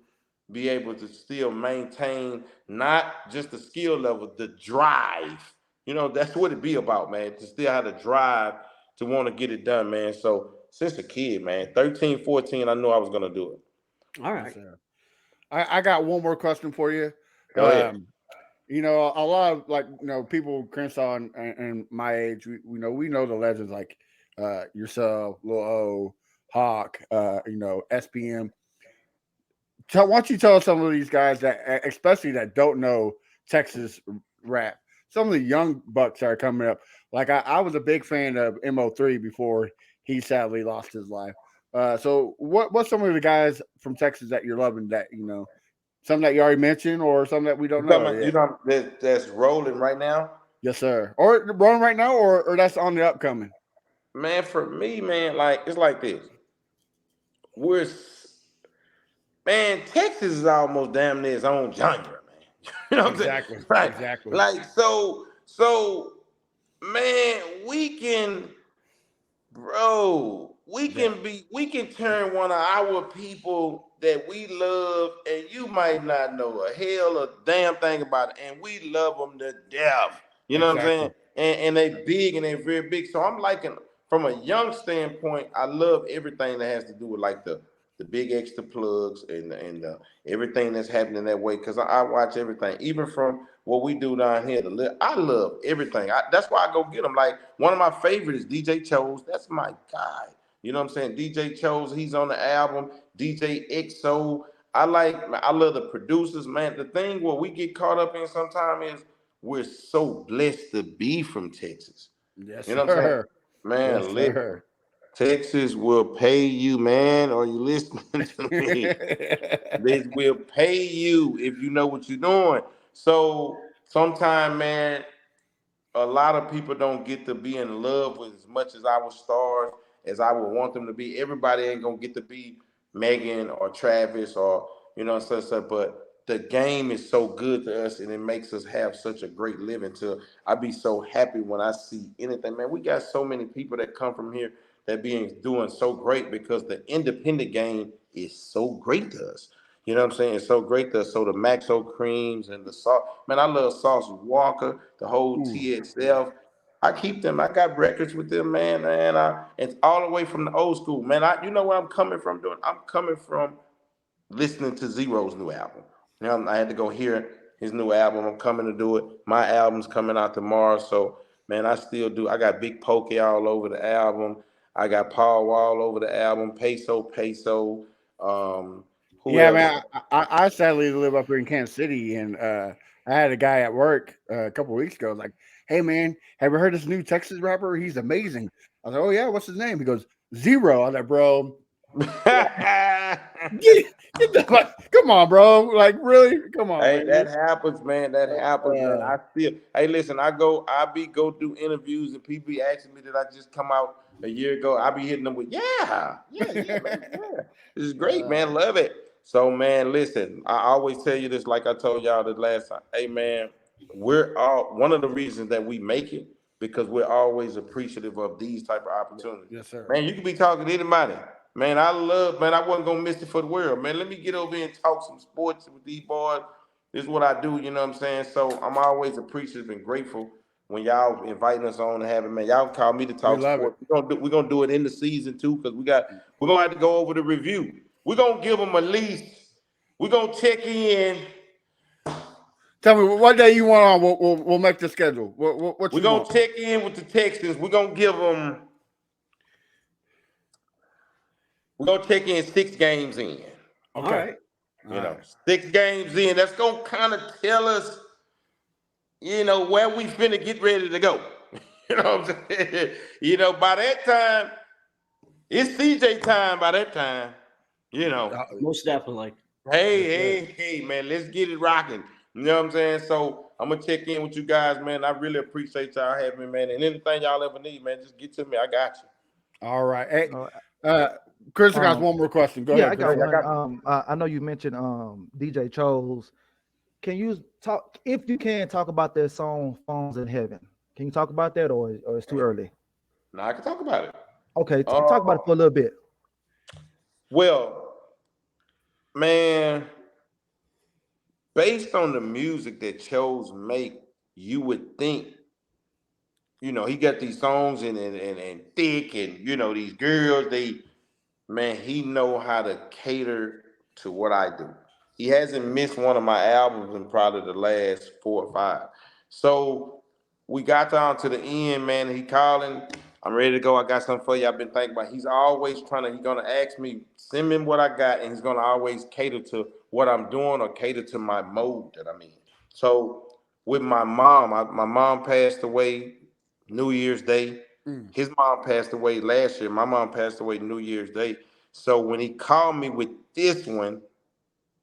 E: be able to still maintain not just the skill level, the drive. You know, that's what it be about, man, to still have the drive to want to get it done, man. So since a kid, man, 13, 14, I knew I was going to do it.
D: All right.
B: I got one more question for you.
E: Go ahead.
B: You know, a lot of, like, you know, people, Crenshaw and my age, we know the legends like yourself, Lil O, Hawk, you know, SPM. why don't you tell some of these guys that, especially that don't know Texas rap, some of the young bucks that are coming up. Like I was a big fan of Mo3 before he sadly lost his life. So what's some of the guys from Texas that you're loving that some that you already mentioned or some that we don't know yet?
E: That's rolling right now.
B: Yes, sir. Or rolling right now, or that's on the upcoming.
E: Man, for me, man, like it's like this. We're Man, Texas is almost damn near its own genre, man. You know what I'm saying?
B: Exactly.
E: Right.
B: Exactly.
E: Like so, man,
B: Yeah.
E: we can turn one of our people that we love, and you might not know a hell a damn thing about it, and we love them to death. You know what I'm saying?
B: Exactly.
E: And they big and they very big. So I'm liking from a young standpoint, I love everything that has to do with like the big extra plugs and everything that's happening that way. Cause I watch everything, even from what we do down here. I love everything. That's why I go get them. Like one of my favorites is DJ Chose. That's my guy. You know what I'm saying? DJ Chose, he's on the album. DJ XO. I love the producers, man. The thing what we get caught up in sometimes is we're so blessed to be from Texas.
B: Yes,
E: You know what I'm saying?
B: sir. Yes,
E: Man, listen.
B: sir.
E: Texas will pay you, man. Are you listening to me? They will pay you if you know what you're doing. So sometimes, man, a lot of people don't get to be in love with as much as our stars as I would want them to be. Everybody ain't gonna get to be Megan or Travis or such. But the game is so good to us, and it makes us have such a great living. To I be so happy when I see anything, man. We got so many people that come from here that being doing so great because the independent game is so great to us. You know what I'm saying? It's so great to us. So the Maxo Creams and the Sauce, man, I love Sauce Walker, the whole
B: Ooh,
E: TXF. I keep them. I got records with them, man. It's all the way from the old school, man. You know where I'm coming from doing? I'm coming from listening to Zero's new album. I had to go hear his new album. I'm coming to do it. My album's coming out tomorrow. So, man, I still do. I got Big Pokey all over the album. I got Paul Wall over the album. Peso. Who
B: yeah,
E: else?
B: man. I sadly live up here in Kansas City, and I had a guy at work a couple of weeks ago. Like, hey, man, have you heard this new Texas rapper? He's amazing. I was like, oh yeah, what's his name? He goes Zero. I was like, bro, get, get the come on, bro. Like, really? Come on,
E: Hey,
B: man.
E: that happens, man. That happens, man.
B: Uh,
E: Hey, listen, go do interviews, and people be asking me, did I just come out a year ago? I be hitting them with, yeah, man, yeah. This is great,
B: uh,
E: man. Love it. So, man, listen, I always tell you this, like I told y'all the last time. Hey, man, we're all one of the reasons that we make it because we're always appreciative of these type of opportunities.
B: yes, sir.
E: Man, you can be talking to anybody. Man, man, I wasn't gonna miss it for the world. Man, let me get over here and talk some sports with these boys. This is what I do, you know what I'm saying? So I'm always appreciative and grateful when y'all inviting us on and having, man. Y'all call me to
B: We
E: talk
B: love it.
E: sports. We're gonna do it in the season too, because we're gonna have to go over the review. We're gonna give them at least, we're gonna check in.
B: Tell me what day you want on. We'll make the schedule. What
E: We're
B: you
E: gonna
B: want?
E: check in with the Texans. We're gonna check in 6 games in.
D: All
B: Okay.
D: right.
B: All
E: You know,
B: right.
E: 6 games in. That's gonna kind of tell us, where we finna get ready to go. You know what I'm saying? By that time, it's CJ time by that time. You know,
D: Most definitely.
E: hey,
B: Yes, sir.
E: hey, man, let's get it rocking. You know what I'm saying? So I'm gonna check in with you guys, man. I really appreciate y'all having me, man. And anything y'all ever need, man, just get to me. I got you.
B: All right. Hey,
C: Uh,
B: Chris, I got
C: um,
B: one more question. Go
C: yeah,
B: ahead,
C: I
B: Chris.
C: got
E: Hey, I
C: one.
E: got you.
C: I know you mentioned DJ Chose. Can you talk, if you can, talk about that song "Phones in Heaven"? Can you talk about that, or it's too early?
E: Now I can talk about it.
C: Okay,
E: Uh,
C: talk about it for a little bit.
E: well, man, based on the music that Chose make, you would think, he got these songs and thick and these girls, he know how to cater to what I do. He hasn't missed one of my albums in probably the last 4 or 5. So we got down to the end, man. He calling. I'm ready to go. I got something for you. I've been thinking about. He's always he's gonna ask me, send me what I got, and he's gonna always cater to what I'm doing or cater to my mode that I'm in. So with my mom, my mom passed away New Year's Day. His mom passed away last year. My mom passed away New Year's Day. So when he called me with this one,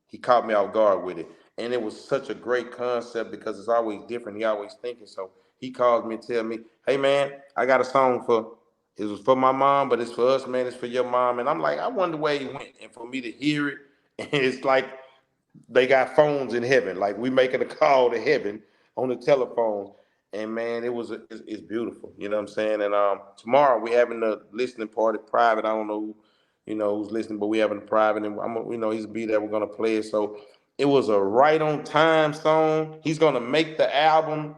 E: he caught me off guard with it. And it was such a great concept because it's always different. He always thinking. So he calls me and tell me, hey man, I got a song it was for my mom, but it's for us, man. It's for your mom. And I'm like, I wonder where he went. And for me to hear it, and it's like they got phones in heaven. Like we making a call to heaven on the telephone. And man, it's beautiful. You know what I'm saying? And tomorrow we having a listening party private. I don't know who's listening, but we having a private, and he's a beat that we're gonna play it. So it was a right on time song. He's gonna make the album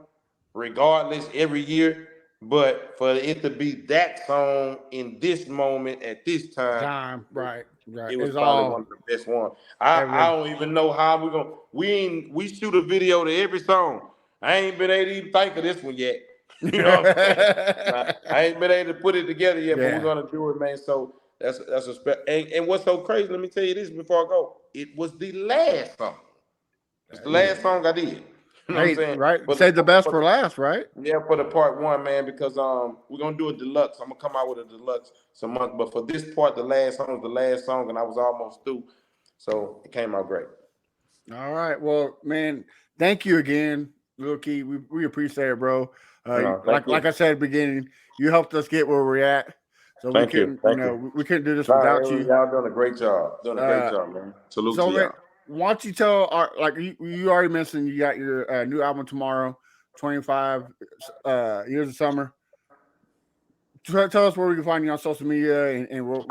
E: regardless every year, but for it to be that song in this moment at this time,
B: Right.
E: it was
B: It's
E: probably
B: all
E: one of the best ones. I don't even know how we're gonna we shoot a video to every song. I ain't been able to even think of this one yet. You know what I'm saying? I ain't been able to put it together yet, but we're gonna do it, man. So that's a and what's so crazy, let me tell you this before I go. It was the last song. It's the last song I did. You know what I'm saying?
B: Right. Save the best for last, right?
E: Yeah, for the part one, man, because we're gonna do a deluxe. I'm gonna come out with a deluxe some month, but for this part, the last song was the last song, and I was almost through, so it came out great.
B: All right. Well, man, thank you again, Lil Keke. We appreciate it, bro. Like I said at the beginning, you helped us get where we're at. So
E: Thank you.
B: We couldn't do this without you.
E: Y'all doing a great job. Man. Salute to y'all.
B: Man, why don't you tell our you already mentioned you got your new album tomorrow, 25 Years of Summer. Tell us where we can find you on social media and where we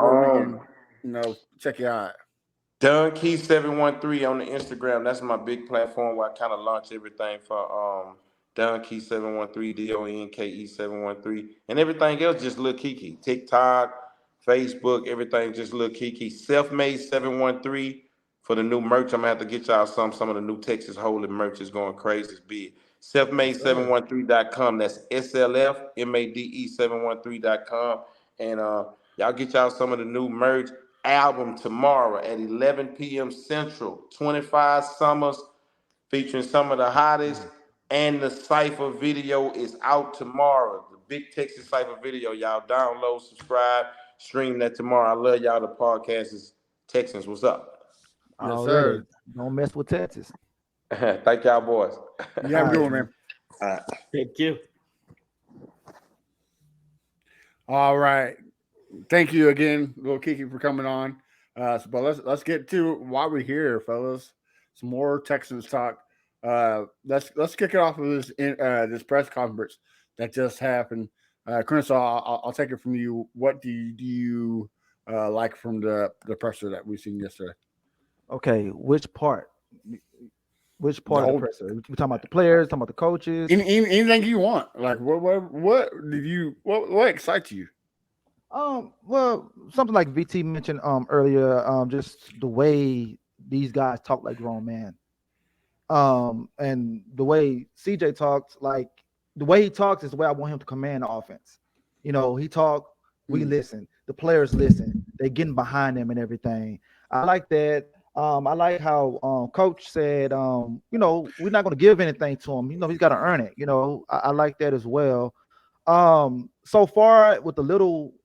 B: can check you out.
E: Don Key 713 on the Instagram. That's my big platform where I kind of launch everything for Don Key 713, DONKE 713, and everything else just Lil Keke. TikTok, Facebook, everything just Lil Keke. Self-made 713 for the new merch. I'm gonna have to get y'all some of the new Texas Hold'em merch is going crazy. It's big. Selfmade713.com. That's SLFMADE 713.com. And y'all get y'all some of the new merch. Album tomorrow at 11 p.m. Central. 25 Summers featuring some of the hottest. And the Cypher video is out tomorrow. The Big Texas Cypher video. Y'all download, subscribe, stream that tomorrow. I love y'all. The podcast is Texans. What's up?
B: Yes, sir.
C: Don't mess with Texas.
E: Thank y'all, boys.
B: You have a good one, man.
E: All right.
D: Thank you.
B: All right. Thank you again, Lil Keke, for coming on. But let's get to why we're here, fellas. Some more Texans talk. Let's kick it off with this press conference that just happened. Chris, I'll take it from you. What do you like from the presser that we've seen yesterday?
C: Okay, which part? Which part of the presser? We talking about the players, talking about the coaches?
B: Anything you want. Like what excites you?
C: Well, something like VT mentioned earlier, just the way these guys talk like grown men. And the way CJ talks, like the way he talks is the way I want him to command the offense. He talk, we listen, the players listen, they getting behind him and everything. I like that. I like how coach said, we're not going to give anything to him. He's got to earn it. I like that as well. So far with the little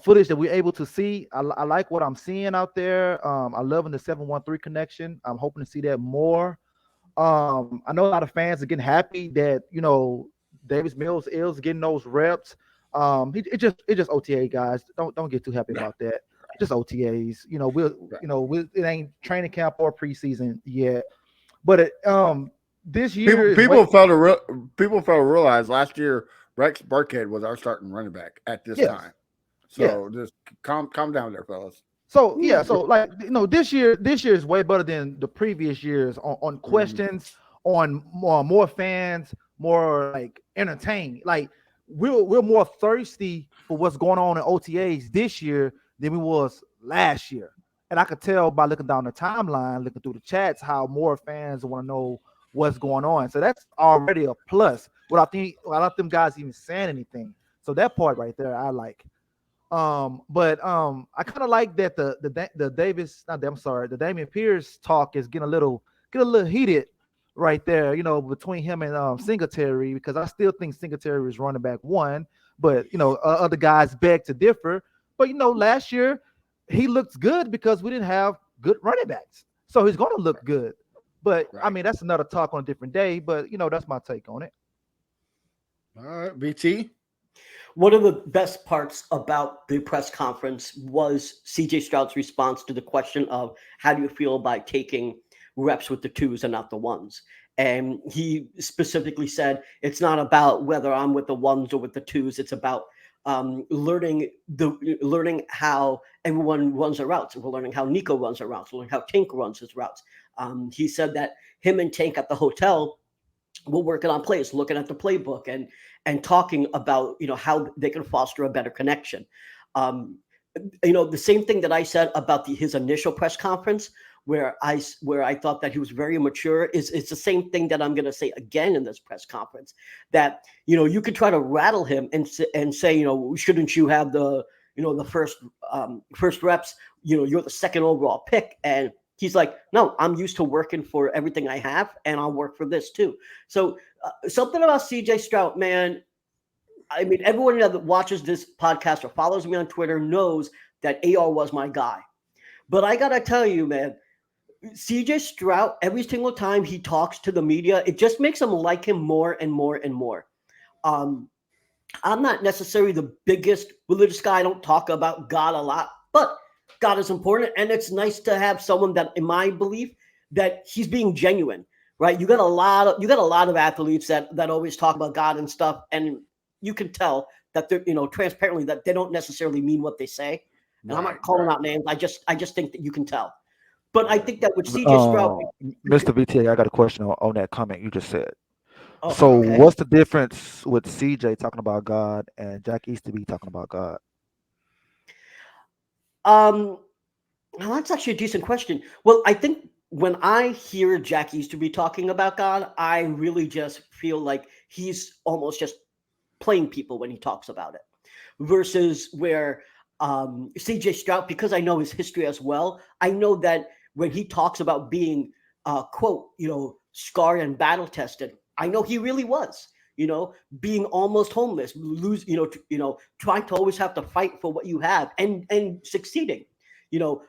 C: footage that we're able to see, I like what I'm seeing out there. I love the 713 connection. I'm hoping to see that more. I know a lot of fans are getting happy that Davis Mills is getting those reps. It just OTA, guys. Don't get too happy about that. Just OTAs. It ain't training camp or preseason yet. But this year,
B: people fail to realize last year Rex Burkhead was our starting running back at this time. So just calm down there, fellas.
C: So this year is way better than the previous years on questions, on more fans, more like entertained. Like we're more thirsty for what's going on in OTAs this year than we was last year. And I could tell by looking down the timeline, looking through the chats, how more fans want to know what's going on. So that's already a plus without them guys even saying anything. So that part right there, I like. But I kind of like that the Davis, not I'm sorry, the Damian Pierce talk is getting a little heated right there, between him and Singletary, because I still think Singletary is running back one, but other guys beg to differ. But last year he looked good because we didn't have good running backs, so he's going to look good. But I
B: Right.
C: mean, that's another talk on a different day. But that's my take on it.
B: All right, BT.
D: One of the best parts about the press conference was CJ Stroud's response to the question of how do you feel about taking reps with the twos and not the ones? And he specifically said it's not about whether I'm with the ones or with the twos. It's about learning how everyone runs their routes. We're learning how Nico runs their routes. We're learning how Tank runs his routes. He said that him and Tank at the hotel we're working on plays, looking at the playbook and talking about how they can foster a better connection. The same thing that I said about his initial press conference, where I thought that he was very mature, it's the same thing that I'm going to say again in this press conference. That you could try to rattle him and say shouldn't you have the first reps? You're the second overall pick and. He's like, no, I'm used to working for everything I have, and I'll work for this too. So something about CJ Stroud, man. I mean, everyone that watches this podcast or follows me on Twitter knows that AR was my guy. But I got to tell you, man, CJ Stroud, every single time he talks to the media, it just makes them like him more and more and more. I'm not necessarily the biggest religious guy. I don't talk about God a lot, but God is important, and it's nice to have someone that, in my belief, that he's being genuine, right? You got a lot of athletes that always talk about God and stuff, and you can tell that they're transparently that they don't necessarily mean what they say. And I'm not calling out names. I just think that you can tell. But I think that with CJ Stroud,
C: Mr. VTA, I got a question on that comment you just said.
D: oh,
C: So
D: okay.
C: what's the difference with CJ talking about God and Jack Easterby talking about God?
D: Well, that's actually a decent question. Well, I think when I hear Jack Easterby talking about God, I really just feel like he's almost just playing people when he talks about it, versus where CJ Stroud, because I know his history as well, I know that when he talks about being quote scarred and battle tested, I know he really was. Being almost homeless, trying to always have to fight for what you have and succeeding. The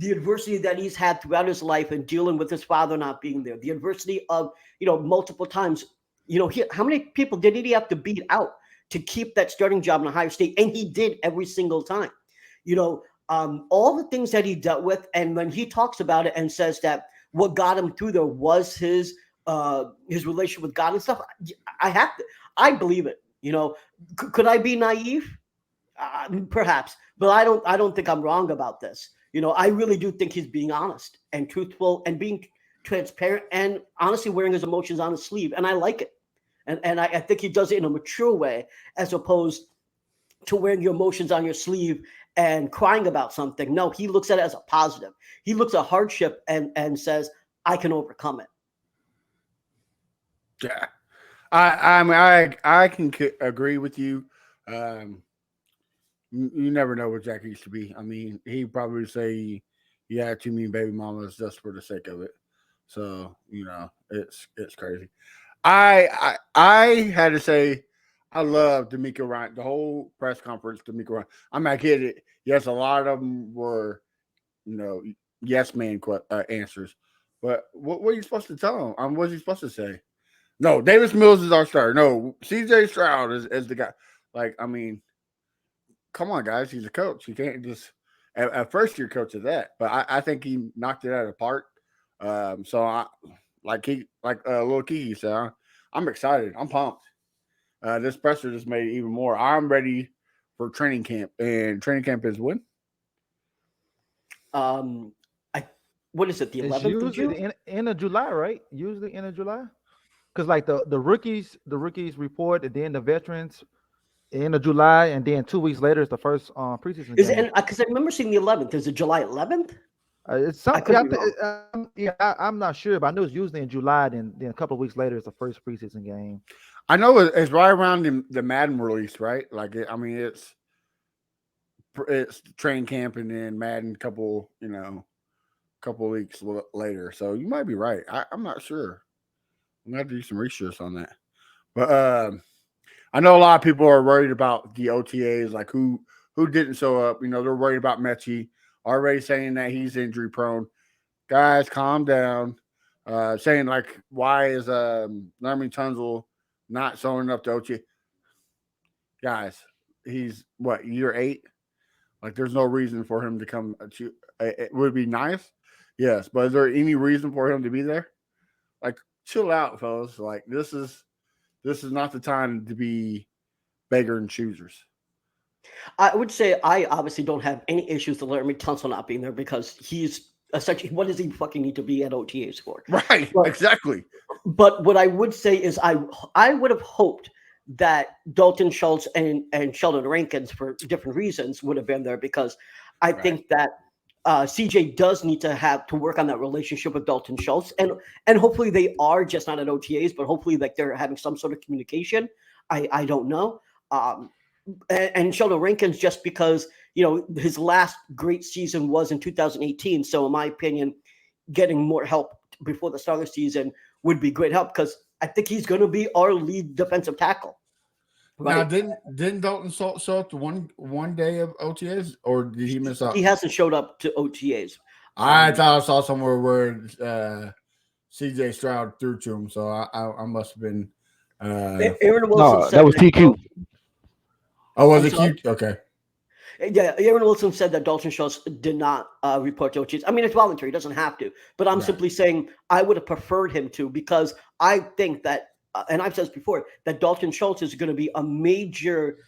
D: adversity that he's had throughout his life and dealing with his father not being there, the adversity of multiple times. How many people did he have to beat out to keep that starting job in Ohio State? And he did every single time. All the things that he dealt with, and when he talks about it and says that what got him through there was his relationship with God and stuff. I believe it. Could I be naive? Perhaps, but I don't think I'm wrong about this. I really do think he's being honest and truthful and being transparent and honestly wearing his emotions on his sleeve. And I like it. And I think he does it in a mature way, as opposed to wearing your emotions on your sleeve and crying about something. No, he looks at it as a positive. He looks at hardship and says, I can overcome it.
B: Yeah, I can agree with you. You never know what Jack used to be. I mean, he probably say he had too many baby mamas just for the sake of it. So it's crazy. I had to say I love D'Amico Ryan. The whole press conference, D'Amico Ryan. I mean, I get it. Yes, a lot of them were yes man answers. But what are you supposed to tell him? What was he supposed to say? No, Davis Mills is our starter. No, CJ Stroud is the guy. Like, I mean, come on, guys. He's a coach. You can't just at first year coach of that. But I think he knocked it out of the park. So I like Lil Keke said, I'm excited. I'm pumped. This presser just made it even more. I'm ready for training camp, and training camp is when?
D: What is it? The 11th of June?
C: The end of July, right? Usually end of July. Because like the rookies report, and then the veterans end of July, and then 2 weeks later is the first preseason
D: Is
C: game.
D: it? Because I remember seeing the 11th. Is it July 11th?
C: It's something. I'm not sure, but I know it's usually in July. Then a couple of weeks later is the first preseason game.
B: I know it's right around the Madden release, right? Like, it's training camp and then Madden couple weeks later. So you might be right. I'm not sure. I'm gonna have to do some research on that. But I know a lot of people are worried about the OTAs, like who didn't show up. They're worried about Mechie, already saying that he's injury prone. Guys, calm down. Saying like, why is Laremy Tunzel not showing up to OTA? Guys, he's what, year 8? Like, there's no reason for him to come. It would be nice, yes, but is there any reason for him to be there? Like, chill out, fellas. Like, this is not the time to be beggar and choosers.
D: I would say I obviously don't have any issues with Laramie Tunsil not being there because he's essentially, what does he fucking need to be at OTAs for?
B: Right,
D: but,
B: exactly.
D: But what I would say is I would have hoped that Dalton Schultz and Sheldon Rankins, for different reasons, would have been there, because I think that CJ does need to work on that relationship with Dalton Schultz, and hopefully they are just not at OTAs, but hopefully like they're having some sort of communication. I don't know. And Sheldon Rankins, just because his last great season was in 2018, so in my opinion, getting more help before the start of the season would be great help, because I think he's going to be our lead defensive tackle.
B: Right? Now, didn't Dalton show up to one day of OTAs, or did he miss out?
D: He hasn't showed up to OTAs.
B: I thought I saw somewhere where CJ Stroud threw to him, so I must have been.
D: Aaron Wilson said
C: that was TQ.
B: Oh, was it Q? Okay.
D: Yeah, Aaron Wilson said that Dalton Schultz did not report to OTAs. I mean, it's voluntary; he doesn't have to. But I'm simply saying I would have preferred him to, because I think that, and I've said this before, that Dalton Schultz is going to be a major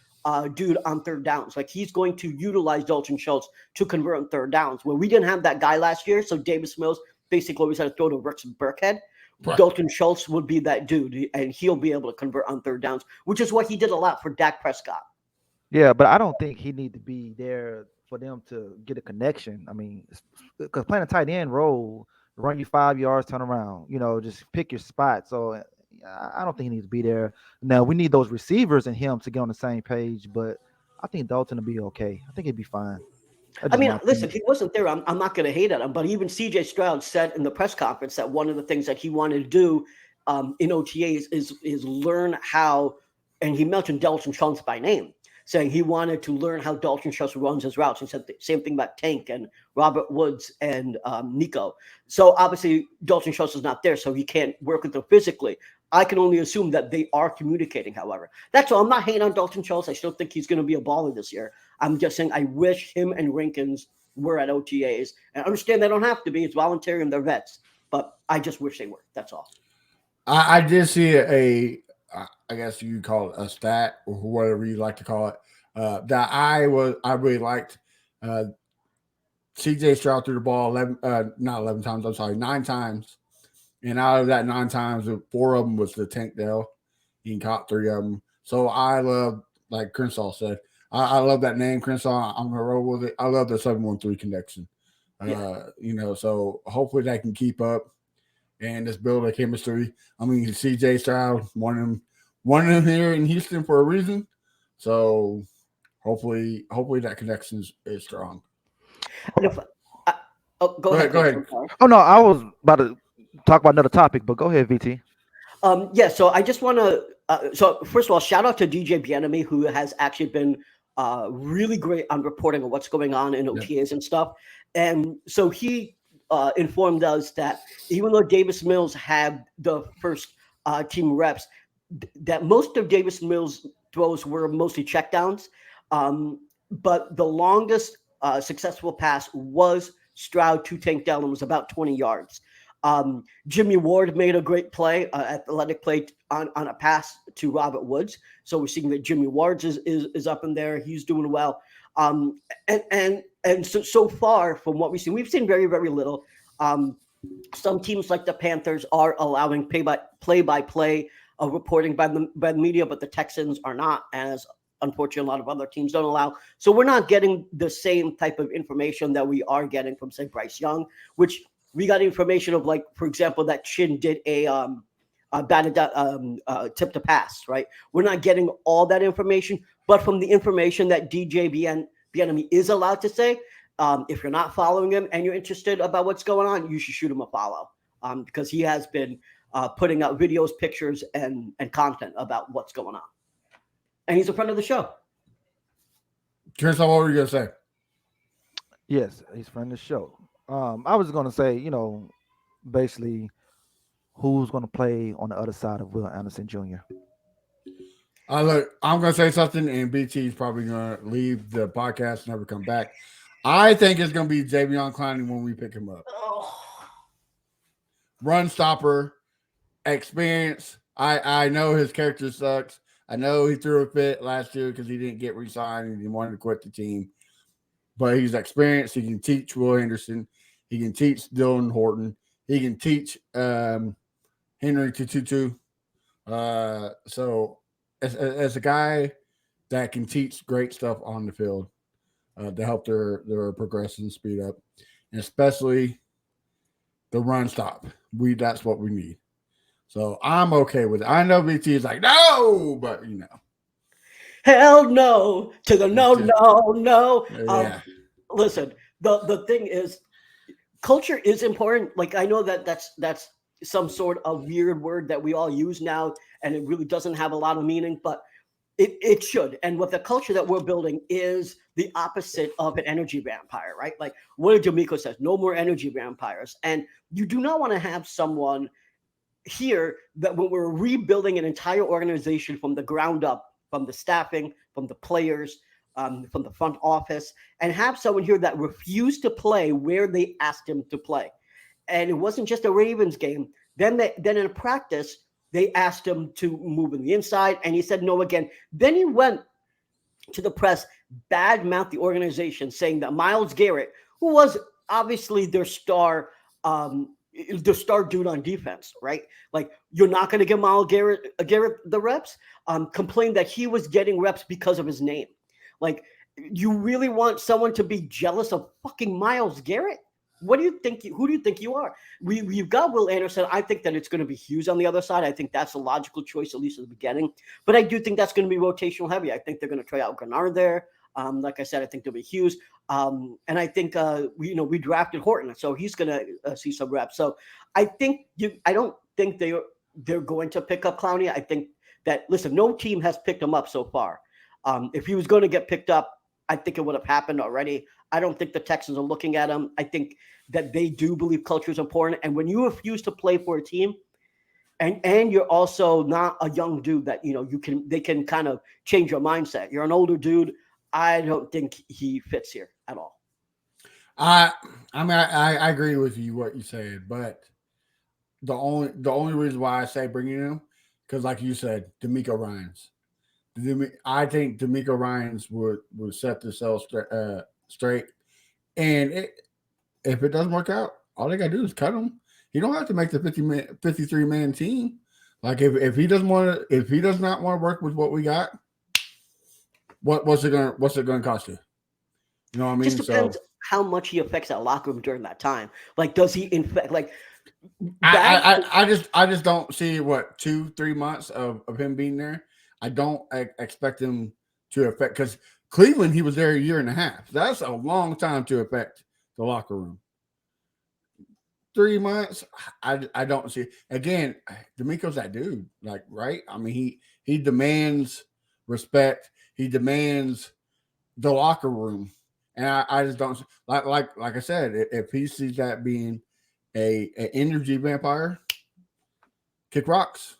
D: dude on third downs. Like, he's going to utilize Dalton Schultz to convert on third downs. Well, we didn't have that guy last year, so Davis Mills basically always had to throw to Rex Burkhead. Right. Dalton Schultz would be that dude, and he'll be able to convert on third downs, which is what he did a lot for Dak Prescott.
C: Yeah, but I don't think he need to be there for them to get a connection. I mean, because playing a tight end role, run you 5 yards, turn around, just pick your spot. So I don't think he needs to be there. Now, we need those receivers and him to get on the same page, but I think Dalton will be okay. I think he'd be fine.
D: I mean, listen, he wasn't there. I'm not going to hate at him, but even CJ Stroud said in the press conference that one of the things that he wanted to do in OTAs is learn how, and he mentioned Dalton Schultz by name, saying he wanted to learn how Dalton Schultz runs his routes. He said the same thing about Tank and Robert Woods and Nico. So obviously Dalton Schultz is not there, so he can't work with them physically. I can only assume that they are communicating, however. That's all. I'm not hating on Dalton Schultz. I still think he's going to be a baller this year. I'm just saying I wish him and Rankins were at OTAs. And I understand they don't have to be. It's voluntary and they're vets. But I just wish they were. That's all. I
B: did see I guess you call it a stat or whatever you like to call it, that I really liked. CJ Stroud threw the ball 9 times. And out of that 9 times, 4 of them was to Tank Dell. He caught 3 of them. So I love, like Crenshaw said, I love that name, Crenshaw. I'm going to roll with it. I love the 7-1-3 connection. So hopefully that can keep up and just build a chemistry. I mean, CJ Stroud, one of them here in Houston for a reason. So hopefully that connection is strong.
D: Go ahead.
C: Oh, no, I was about to talk about another topic, but go ahead, VT.
D: So I just want to so first of all, shout out to DJ Bienemy, who has actually been really great on reporting on what's going on in OTAs and stuff. And so he informed us that even though Davis Mills had the first team reps, that most of Davis Mills' throws were mostly checkdowns. But the longest successful pass was Stroud to Tank Dell, and was about 20 yards. Jimmy Ward made a great play, athletic play on a pass to Robert Woods. So we're seeing that Jimmy Ward is up in there. He's doing well. And so far from what we've seen very, very little. Some teams like the Panthers are allowing play-by-play reporting by the media, but the Texans are not, as unfortunately a lot of other teams don't allow. So we're not getting the same type of information that we are getting from, say, Bryce Young, which we got information of, like, for example, that Chin did a tip to pass, right? We're not getting all that information, but from the information that DJ Bienemy is allowed to say, if you're not following him and you're interested about what's going on, you should shoot him a follow, because he has been putting out videos, pictures, and content about what's going on. And he's a friend of the show.
B: Chris, what were you going to say?
C: Yes, he's a friend of the show. I was going to say, basically, who's going to play on the other side of Will Anderson Jr.?
B: Look, I'm going to say something, and BT is probably going to leave the podcast and never come back. I think it's going to be Javion Clowney when we pick him up.
D: Oh.
B: Run stopper, experience. I know his character sucks. I know he threw a fit last year because he didn't get re-signed and he wanted to quit the team. But he's experienced. He can teach Will Anderson. He can teach Dylan Horton. He can teach Henry Tutu. So as a guy that can teach great stuff on the field to help their progression speed up, and especially the run stop. That's what we need. So I'm okay with it. I know BT is like, no, but
D: hell no to the no.
B: Yeah.
D: Listen, the thing is, culture is important. Like, I know that's some sort of weird word that we all use now, and it really doesn't have a lot of meaning, but it should. And what the culture that we're building is the opposite of an energy vampire, right? Like what D'Amico says, no more energy vampires. And you do not want to have someone here that when we're rebuilding an entire organization from the ground up, from the staffing, from the players, from the front office, and have someone here that refused to play where they asked him to play. And it wasn't just a Ravens game. Then in practice, they asked him to move in the inside, and he said no again. Then he went to the press, badmouthed the organization, saying that Myles Garrett, who was obviously their star dude on defense, right? Like, you're not going to give Myles Garrett the reps. Complained that he was getting reps because of his name. Like, you really want someone to be jealous of fucking Myles Garrett? What do you think? Who do you think you are? We've got Will Anderson. I think that it's going to be Hughes on the other side. I think that's a logical choice, at least at the beginning. But I do think that's going to be rotational heavy. I think they're going to try out Grenard there. Like I said, I think there'll be Hughes. And I think we drafted Horton, so he's going to see some reps. So I don't think they're going to pick up Clowney. I think that, listen, no team has picked him up so far. If he was going to get picked up, I think it would have happened already. I don't think the Texans are looking at him. I think that they do believe culture is important. And when you refuse to play for a team, and you're also not a young dude that they can kind of change your mindset. You're an older dude. I don't think he fits here at all.
B: I agree with you what you said, but the only reason why I say bringing him, because like you said, D'Amico Ryans. I think D'Amico Ryans would set themselves straight, and if it doesn't work out, all they gotta do is cut him. You don't have to make the 53-man team. Like if he does not want to work with what we got, what's it gonna cost you? You know what I mean?
D: Just depends how much he affects that locker room during that time. Like, does he infect? Like,
B: I just don't see 2-3 months of him being there. I don't expect him to affect, because Cleveland, he was there a year and a half. That's a long time to affect the locker room. 3 months, I don't see. Again, D'Amico's that dude, like, right? I mean, he demands respect. He demands the locker room, and I just don't like I said. If he sees that being an energy vampire, kick rocks.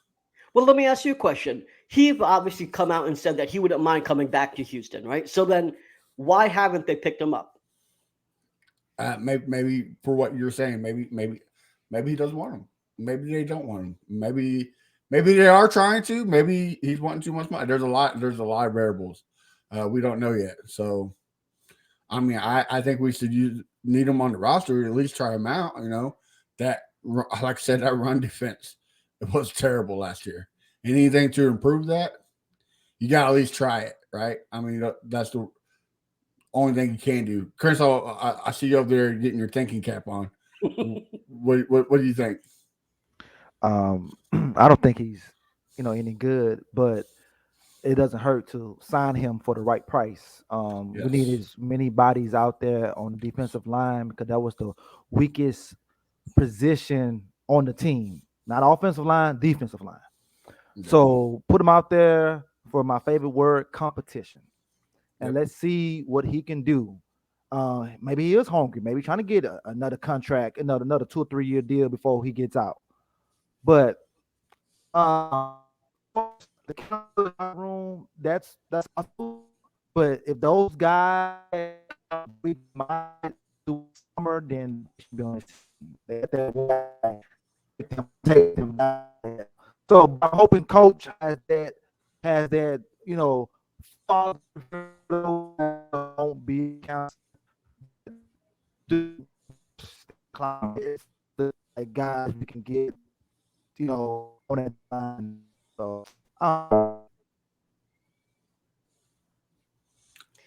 D: Well, let me ask you a question. He's obviously come out and said that he wouldn't mind coming back to Houston, right? So then why haven't they picked him up?
B: Maybe for what you're saying, maybe he doesn't want him. Maybe they don't want him. Maybe they are trying to. Maybe he's wanting too much money. There's a lot of variables we don't know yet. So, I mean, I think we should need him on the roster, at least try him out. That, like I said, that run defense, it was terrible last year. Anything to improve that, you got to at least try it, right? I mean, that's the only thing you can do. Chris, I see you over there getting your thinking cap on. What do you think?
C: I don't think he's, any good, but it doesn't hurt to sign him for the right price. We need
B: Yes.
C: as many bodies out there on the defensive line because that was the weakest position on the team. Not offensive line, defensive line.
B: Yeah.
C: So put him out there for my favorite word, competition, and
B: Yep.
C: let's see what he can do. Maybe he is hungry. Maybe trying to get another contract, another 2 or 3 year deal before he gets out. But the counter room, that's possible. But if those guys we might do summer, then they should be on this team. Let that guy take them down there. So I'm hoping coach has that, father won't be counted, but do climb the like guys we can get, on that line. So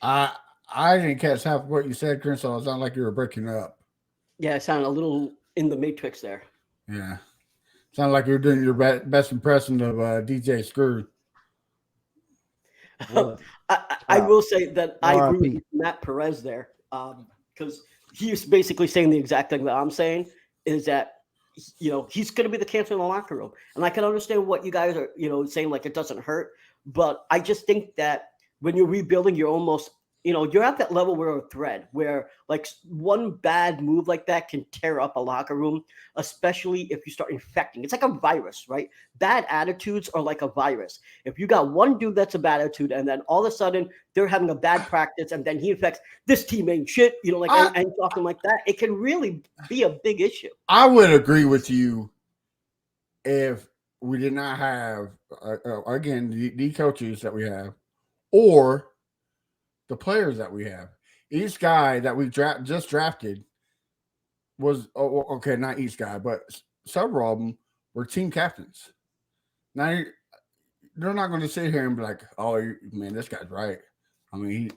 B: I I didn't catch half of what you said, Chris. So it sounded like you were breaking up.
D: Yeah, I sound a little in the matrix there.
B: Yeah. Sounded like you were doing your best impression of DJ Screw.
D: I,
C: was
D: I will say that I agree with
C: RIP.
D: Matt Perez there, because he's basically saying the exact thing that I'm saying is that he's going to be the cancer in the locker room, and I can understand what you guys are saying, like it doesn't hurt, but I just think that when you're rebuilding, you're almost you're at that level where a thread where like one bad move like that can tear up a locker room, especially if you start infecting. It's like a virus, right? Bad attitudes are like a virus. If you got one dude that's a bad attitude, and then all of a sudden they're having a bad practice, and then he infects this team ain't shit, like
B: I
D: and talking like that, it can really be a big issue.
B: I would agree with you if we did not have again the coaches that we have or the players that we have. Each guy that we just drafted was okay, not each guy, but several of them were team captains. Now they're not going to sit here and be like, "Oh, man, this guy's right." I mean,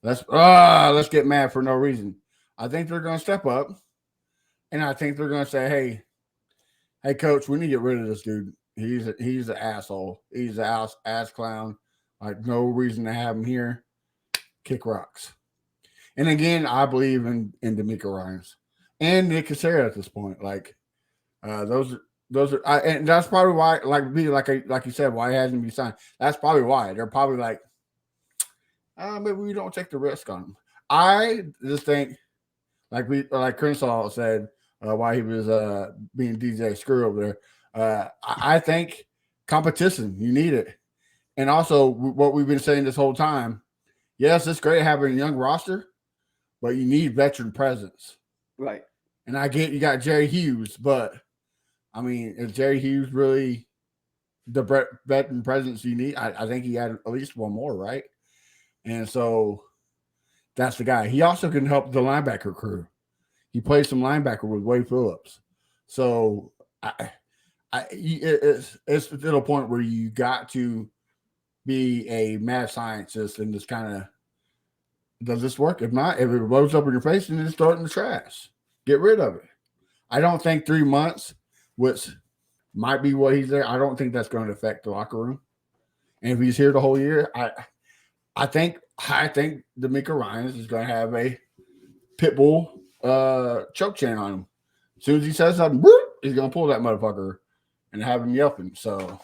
B: let's get mad for no reason. I think they're going to step up, and I think they're going to say, "Hey, coach, we need to get rid of this dude. He's an asshole. He's an ass clown. Like no reason to have him here. Kick rocks." And again, I believe in D'Amico Ryans and Nick Casario at this point. Like those are, and that's probably why, like you said, why he hasn't been signed. That's probably why they're probably like, maybe we don't take the risk on him. I just think, like Crenshaw said, why he was being DJ Screw over there. I think competition, you need it, and also what we've been saying this whole time. Yes, it's great having a young roster, but you need veteran presence.
D: Right.
B: And I get you got Jerry Hughes, but I mean, is Jerry Hughes really the veteran presence you need? I think he had at least one more, right? And so that's the guy. He also can help the linebacker crew. He plays some linebacker with Wade Phillips. So it's to the point where you got to be a mad scientist and just kind of, does this work? If not, if it blows up in your face, then just throw it in the trash. Get rid of it. I don't think 3 months, which might be what he's there, I don't think that's going to affect the locker room. And if he's here the whole year, I think D'Amico Ryans is going to have a pit bull choke chain on him. As soon as he says something, whoop, he's going to pull that motherfucker and have him yelping. So,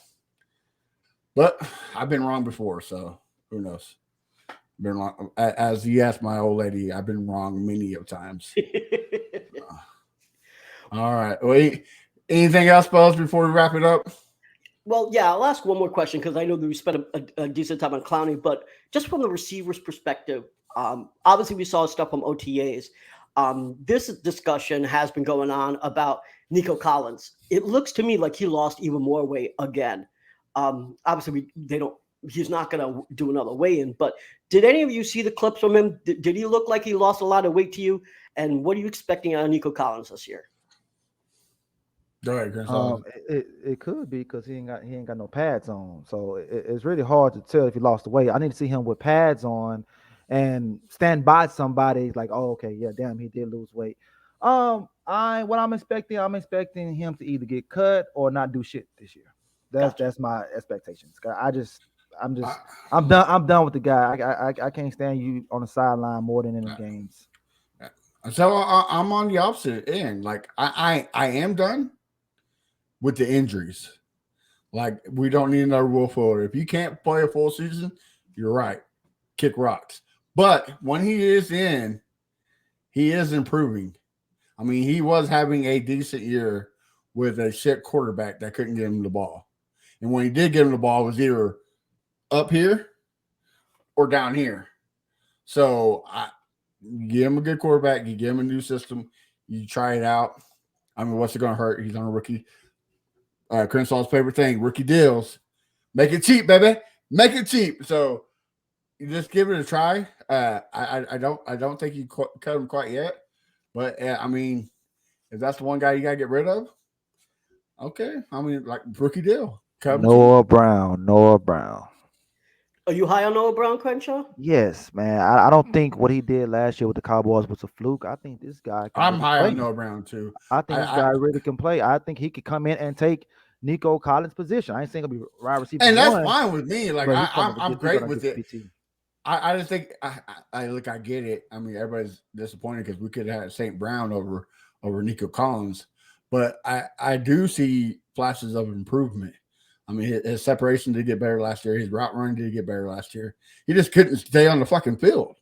B: but I've been wrong before, so who knows? Been wrong. As you asked my old lady, I've been wrong many of times. All right. Well, anything else, fellas, before we wrap it up?
D: Well, yeah, I'll ask one more question because I know that we spent a decent time on Clowney, but just from the receiver's perspective, obviously we saw stuff from OTAs. This discussion has been going on about Nico Collins. It looks to me like he lost even more weight again. Obviously, he's not going to do another weigh-in, but did any of you see the clips from him? Did he look like he lost a lot of weight to you? And what are you expecting out of Nico Collins this year?
B: Go ahead, Chris.
C: It could be because he ain't got no pads on, so it's really hard to tell if he lost the weight. I need to see him with pads on and stand by somebody like, oh, okay, yeah, damn, he did lose weight. I'm expecting him to either get cut or not do shit this year.
D: Gotcha.
C: That's my expectations. I'm
B: I,
C: just I'm done with the guy. I can't stand you on the sideline more than in the games.
B: so I'm on the opposite end. Like I am done with the injuries. Like we don't need another Will Fuller. If you can't play a full season, you're right. Kick rocks. But when he is in, he is improving. I mean, he was having a decent year with a shit quarterback that couldn't get him the ball. And when he did get him the ball, it was either up here or down here. So you give him a good quarterback, you give him a new system, you try it out. I mean, what's it going to hurt? He's on a rookie. Crenshaw's favorite thing, rookie deals. Make it cheap, baby. Make it cheap. So you just give it a try. I don't think you cut him quite yet, but I mean, if that's the one guy you gotta get rid of, okay. I mean, like rookie deal, cut him cheap.
C: Noah Brown, Noah Brown.
D: Are you high on Noah Brown, Crenshaw?
C: Yes, man. I don't think what he did last year with the Cowboys was a fluke. I think this guy can
B: I'm
C: really
B: high on
C: play.
B: Noah Brown too.
C: I think this
B: I
C: guy really can play. I think he could come in and take Nico Collins' position. I ain't saying he'll be wide receiver
B: and that's
C: one,
B: fine with me. Like
C: but he's gonna
B: I'm
C: get he's
B: great
C: gonna
B: with
C: get
B: it.
C: PT.
B: I just think I look. I get it. I mean, everybody's disappointed because we could have had St. Brown over Nico Collins, but I do see flashes of improvement. I mean, his separation did get better last year. His route running did get better last year. He just couldn't stay on the fucking field,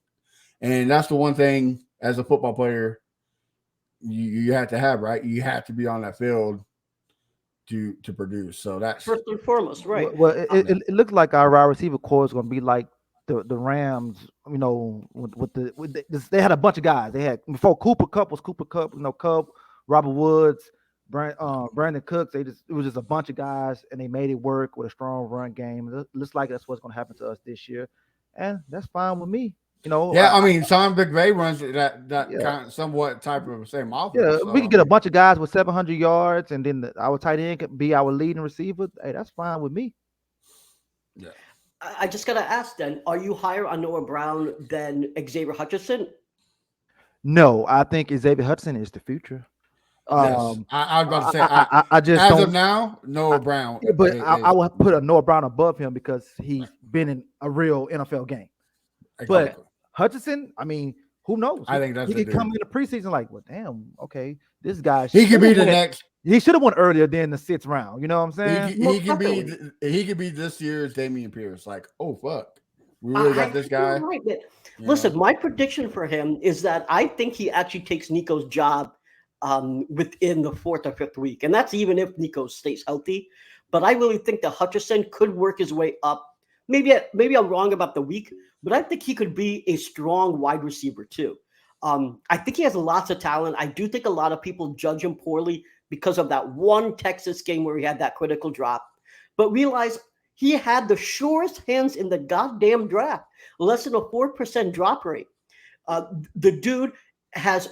B: and that's the one thing as a football player you have to have, right. You have to be on that field to produce. So that's
D: First and foremost, right?
C: Well, it looks like our wide receiver core is gonna be like the Rams. You know, they had a bunch of guys. They had before Cooper Cup was Cooper Cup. You know, Cup, Robert Woods, Brandon Cooks. It was just a bunch of guys, and they made it work with a strong run game. It looks like that's what's gonna happen to us this year, and that's fine with me. You know,
B: yeah. I mean, Sean McVay runs that
C: yeah.
B: kind of somewhat type of same
C: Yeah,
B: offense.
C: we
B: So I
C: could get a
B: mean,
C: bunch of guys with 700 yards, and then our tight end could be our leading receiver. Hey, that's fine with me.
B: yeah.
D: I just gotta ask then: are you higher on Noah Brown than Xavier Hutchinson?
C: No, I think Xavier Hudson is the future.
D: Okay.
B: Yes,
C: Um,
B: I was about to say.
C: I just
B: As of
C: don't.
B: now,
C: I,
B: Noah Brown
C: yeah, but I
B: is
C: would put a Noah Brown above him because he's been in a real NFL game.
D: Okay.
C: But
B: exactly.
C: Hutchinson, I mean, who knows?
B: I think that's
C: He
B: the
C: could come
B: dude.
C: in the preseason like, well, damn, okay, this guy
B: He could
C: should
B: be
C: have
B: the
C: went.
B: next.
C: He should have went earlier than the sixth round. You know what I'm
B: He
C: saying?
B: can, he
D: Most
B: can be
D: definitely.
B: he could be this year's Damian Pierce. Like, oh fuck, we really
D: I
B: got this
D: think you're
B: guy.
D: right. But
B: You
D: listen,
B: know,
D: my prediction for him is that I think he actually takes Nico's job within the fourth or fifth week, and that's even if Nico stays healthy. But I really think that Hutchinson could work his way up. Maybe I'm wrong about the week, but I think he could be a strong wide receiver too. I think he has lots of talent. I do think a lot of people judge him poorly because of that one Texas game where he had that critical drop. But realize he had the surest hands in the goddamn draft, less than a 4% drop rate. Uh, the dude has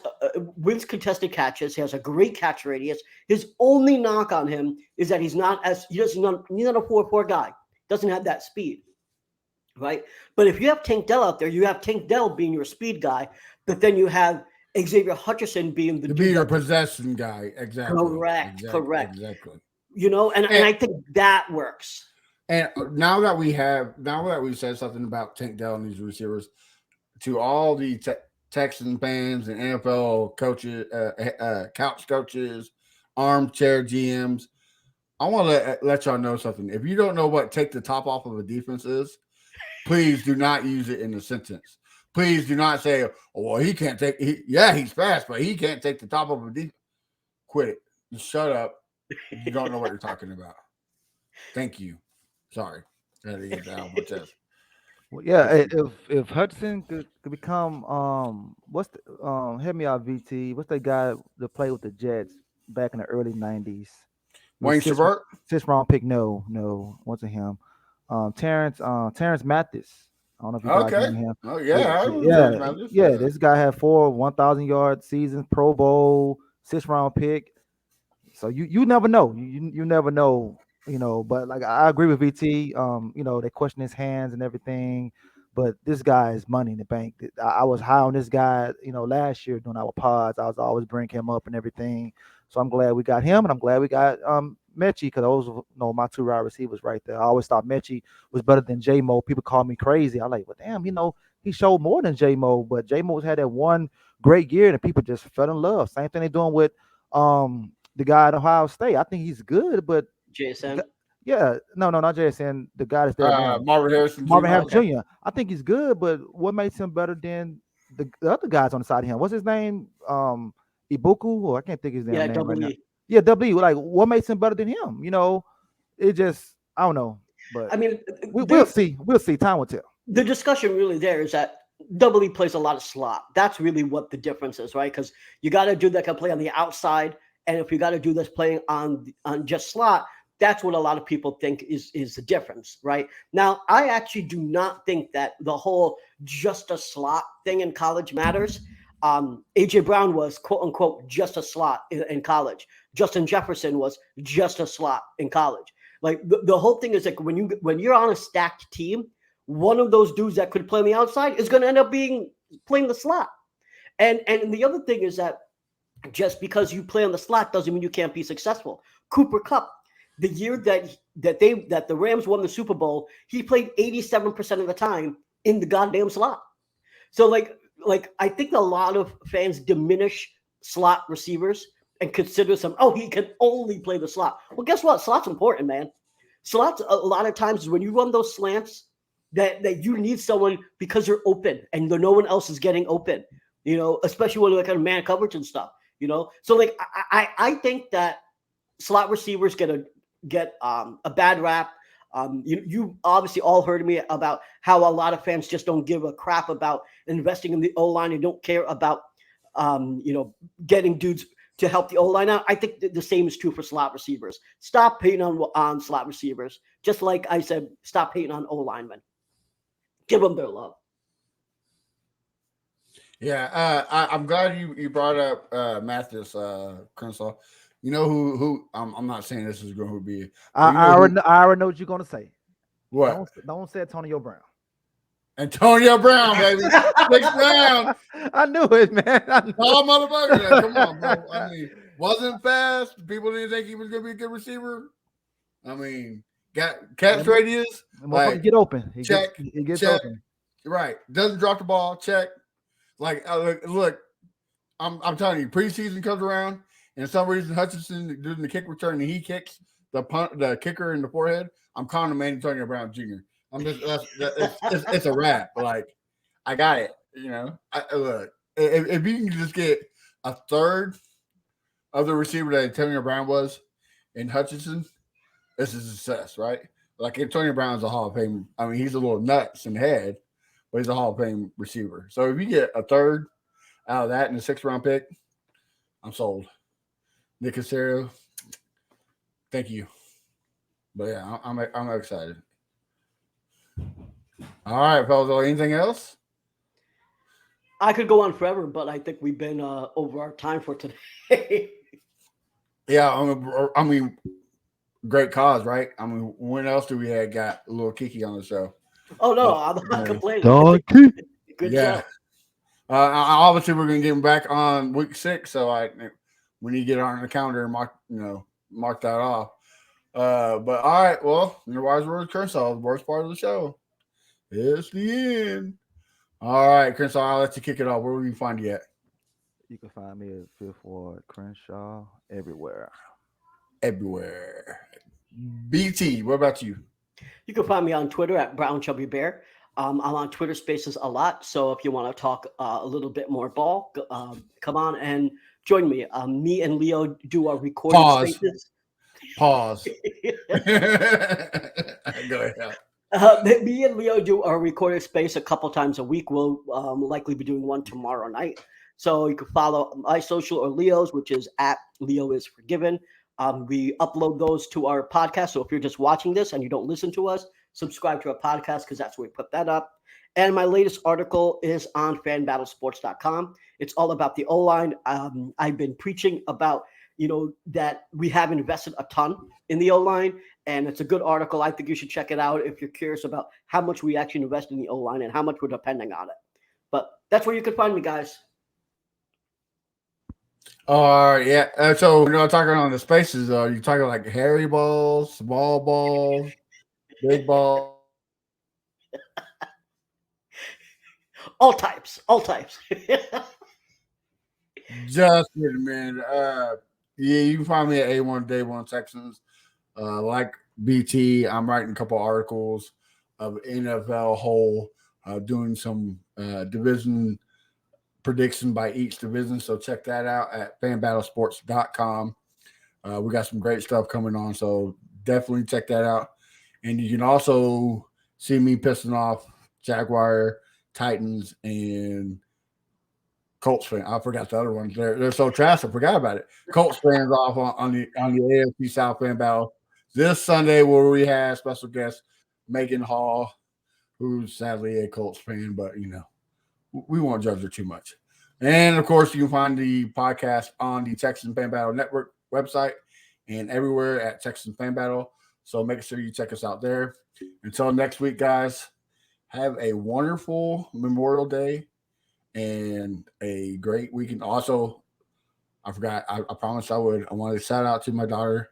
D: wins contested catches. He has a great catch radius. His only knock on him is that he's not a 4-4 guy. Doesn't have that speed, right? But if you have Tank Dell out there, you have Tank Dell being your speed guy, but then you have Xavier Hutchinson being the
B: to be
D: dude
B: your
D: that
B: possession guy. Exactly.
D: correct.
B: Exactly.
D: And
B: And
D: I think that works.
B: and now that we've said something about Tank Dell and these receivers, to all the Texan fans and NFL coaches, couch coaches, armchair GMs, I want to let y'all know something. If you don't know what take the top off of a defense is, please do not use it in a sentence. Please do not say, "Oh, well, he can't take." Yeah, he's fast, but he can't take the top of a defense. Quit it. Just shut up. You don't know what you're talking about. Thank you. Sorry, I had to get that out of my chest.
C: Well, yeah, if Hudson could become what's the help me out VT, what's that guy that played with the Jets back in the early 90s? It was
B: Wayne Shabert.
C: sixth round pick. No, wasn't him. Terrence Mathis. I don't know if you guys
B: Okay.
C: remember him.
B: Oh
C: But
B: yeah, I remember
C: yeah,
B: Terrence Mathis.
C: yeah, this guy had 4 1,000 yard seasons, Pro Bowl, sixth round pick. So you never know. You never know, but like I agree with VT. They question his hands and everything. But this guy is money in the bank. I was high on this guy, last year during our pods. I was always bringing him up and everything. So I'm glad we got him, and I'm glad we got Mechie, because those my two wide receivers right there. I always thought Mechie was better than J Mo. People call me crazy. I like, well, damn, he showed more than J Mo, but J Mo's had that one great year, and people just fell in love. Same thing they're doing with the guy at Ohio State. I think he's good, but
D: JSN.
C: yeah, no, not JSN. The guy that's there now,
B: Marvin Harrison.
C: Marvin
B: Jr.
C: Harris
B: Okay.
C: Jr. I think he's good, but what makes him better than the other guys on the side of him? What's his name? Ibuku, or I can't think his damn
D: Yeah,
C: name right
D: double
C: now.
D: E.
C: Yeah, W. Like, what makes him better than him? It just, I don't know, but
D: I mean,
C: we'll see. We'll see. Time will tell.
D: the discussion really there is that double E plays a lot of slot. That's really what the difference is, right? Because you got to do that can play on the outside, and if you got to do this playing on just slot, that's what a lot of people think is the difference, right? Now, I actually do not think that the whole just a slot thing in college matters. AJ Brown was quote unquote just a slot in college. Justin Jefferson was just a slot in college. Like the whole thing is like when you're on a stacked team, one of those dudes that could play on the outside is going to end up playing the slot. And the other thing is that just because you play on the slot doesn't mean you can't be successful. Cooper Kupp, the year that the Rams won the Super Bowl, he played 87% of the time in the goddamn slot. So like I think a lot of fans diminish slot receivers and consider he can only play the slot. Well, guess what? Slot's important, man. Slots a lot of times when you run those slants that you need someone because you're open and no one else is getting open, especially when like on man coverage and stuff, So like I think that slot receivers get a bad rap. You obviously all heard me about how a lot of fans just don't give a crap about investing in the O-line and don't care about getting dudes to help the O-line out. I think the same is true for slot receivers. Stop hating on slot receivers. Just like I said, stop hating on O-linemen. Give them their love.
B: Yeah, I'm glad you brought up Mathis Crenshaw. You know who I'm not saying this is going to be.
C: I already know what you're gonna say.
B: What?
C: Don't say Antonio Brown.
B: Antonio Brown, baby. 6th round.
C: I knew it, man.
B: Oh, motherfucker. Come on, bro. I mean, wasn't fast. People didn't think he was going to be a good receiver. I mean, got catch radius. Like,
C: get open. He
B: check.
C: He gets
B: check.
C: open.
B: Right. Doesn't drop the ball. Check. Like, look, I'm telling you, preseason comes around, and for some reason Hutchinson doing the kick return, and he kicks the kicker in the forehead. I'm calling him Antonio Brown Jr. I'm just it's a wrap. Like, I got it. Look, if you can just get a third of the receiver that Antonio Brown was in Hutchinson, this is a success, right? Like, Antonio Brown's a Hall of Fame. I mean, he's a little nuts in the head, but he's a Hall of Fame receiver. So if you get a third out of that in the 6th round pick, I'm sold. Nick Casario, thank you. But yeah, I'm excited. All right, fellas. Anything else?
D: I could go on forever, but I think we've been over our time for today.
B: Yeah, I mean, great cause, right? I mean, when else do we have got Lil Keke on the show?
D: Oh no, I'm not complaining. Good
B: yeah.
D: job.
B: Obviously, we're gonna get him back on week 6, so we need to get on the calendar and mark that off. But all right, well, your wise words, Crenshaw, the worst part of the show. It's the end. All right, Crenshaw, I'll let you kick it off. Where will we find you at?
C: You can find me at 5th Ward, Crenshaw, everywhere.
B: Everywhere. BT, what about you?
D: You can find me on Twitter at Brown Chubby Bear. I'm on Twitter Spaces a lot, so if you want to talk a little bit more ball, come on and join me. Me and Leo do our recorded spaces.
B: Pause. Go ahead.
D: Me and Leo do our recorded space a couple times a week. We'll likely be doing one tomorrow night. So you can follow my social or Leo's, which is at Leo is Forgiven. We upload those to our podcast. So if you're just watching this and you don't listen to us, subscribe to our podcast because that's where we put that up. And my latest article is on fanbattlesports.com. It's all about the O-line. I've been preaching about that we have invested a ton in the O-line, and it's a good article. I think you should check it out if you're curious about how much we actually invest in the O-line and how much we're depending on it. But that's where you can find me, guys.
B: Yeah. So talking on the spaces, you talking like hairy balls, small balls, big balls.
D: All types.
B: Just kidding, man. Yeah, you can find me at A1 Day One Texans. Like BT, I'm writing a couple articles of NFL whole, doing some division prediction by each division. So check that out at fanbattlesports.com. We got some great stuff coming on, so definitely check that out. And you can also see me pissing off Jaguar, Titans, and Colts fans. I forgot the other ones. They're so trash. I forgot about it. Colts fans off on the AFC South fan battle this Sunday, where we have special guest Megan Hall, who's sadly a Colts fan, but we won't judge her too much. And of course, you can find the podcast on the Texas Fan Battle Network website and everywhere at Texas Fan Battle. So make sure you check us out there. Until next week, guys, have a wonderful Memorial Day and a great weekend. Also, I forgot, I promised I would. I wanted to shout out to my daughter,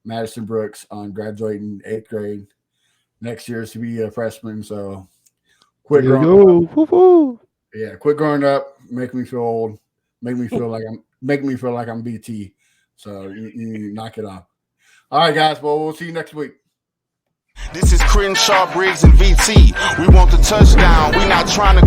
B: Madison Brooks, on graduating 8th grade. Next year to be a freshman. So quit growing up. Yeah, quit growing up. Make me feel old. Make me feel like I'm BT. So you knock it off. All right, guys. Well, we'll see you next week.
A: This is Crenshaw, Briggs, and VT. We want the touchdown. We not trying to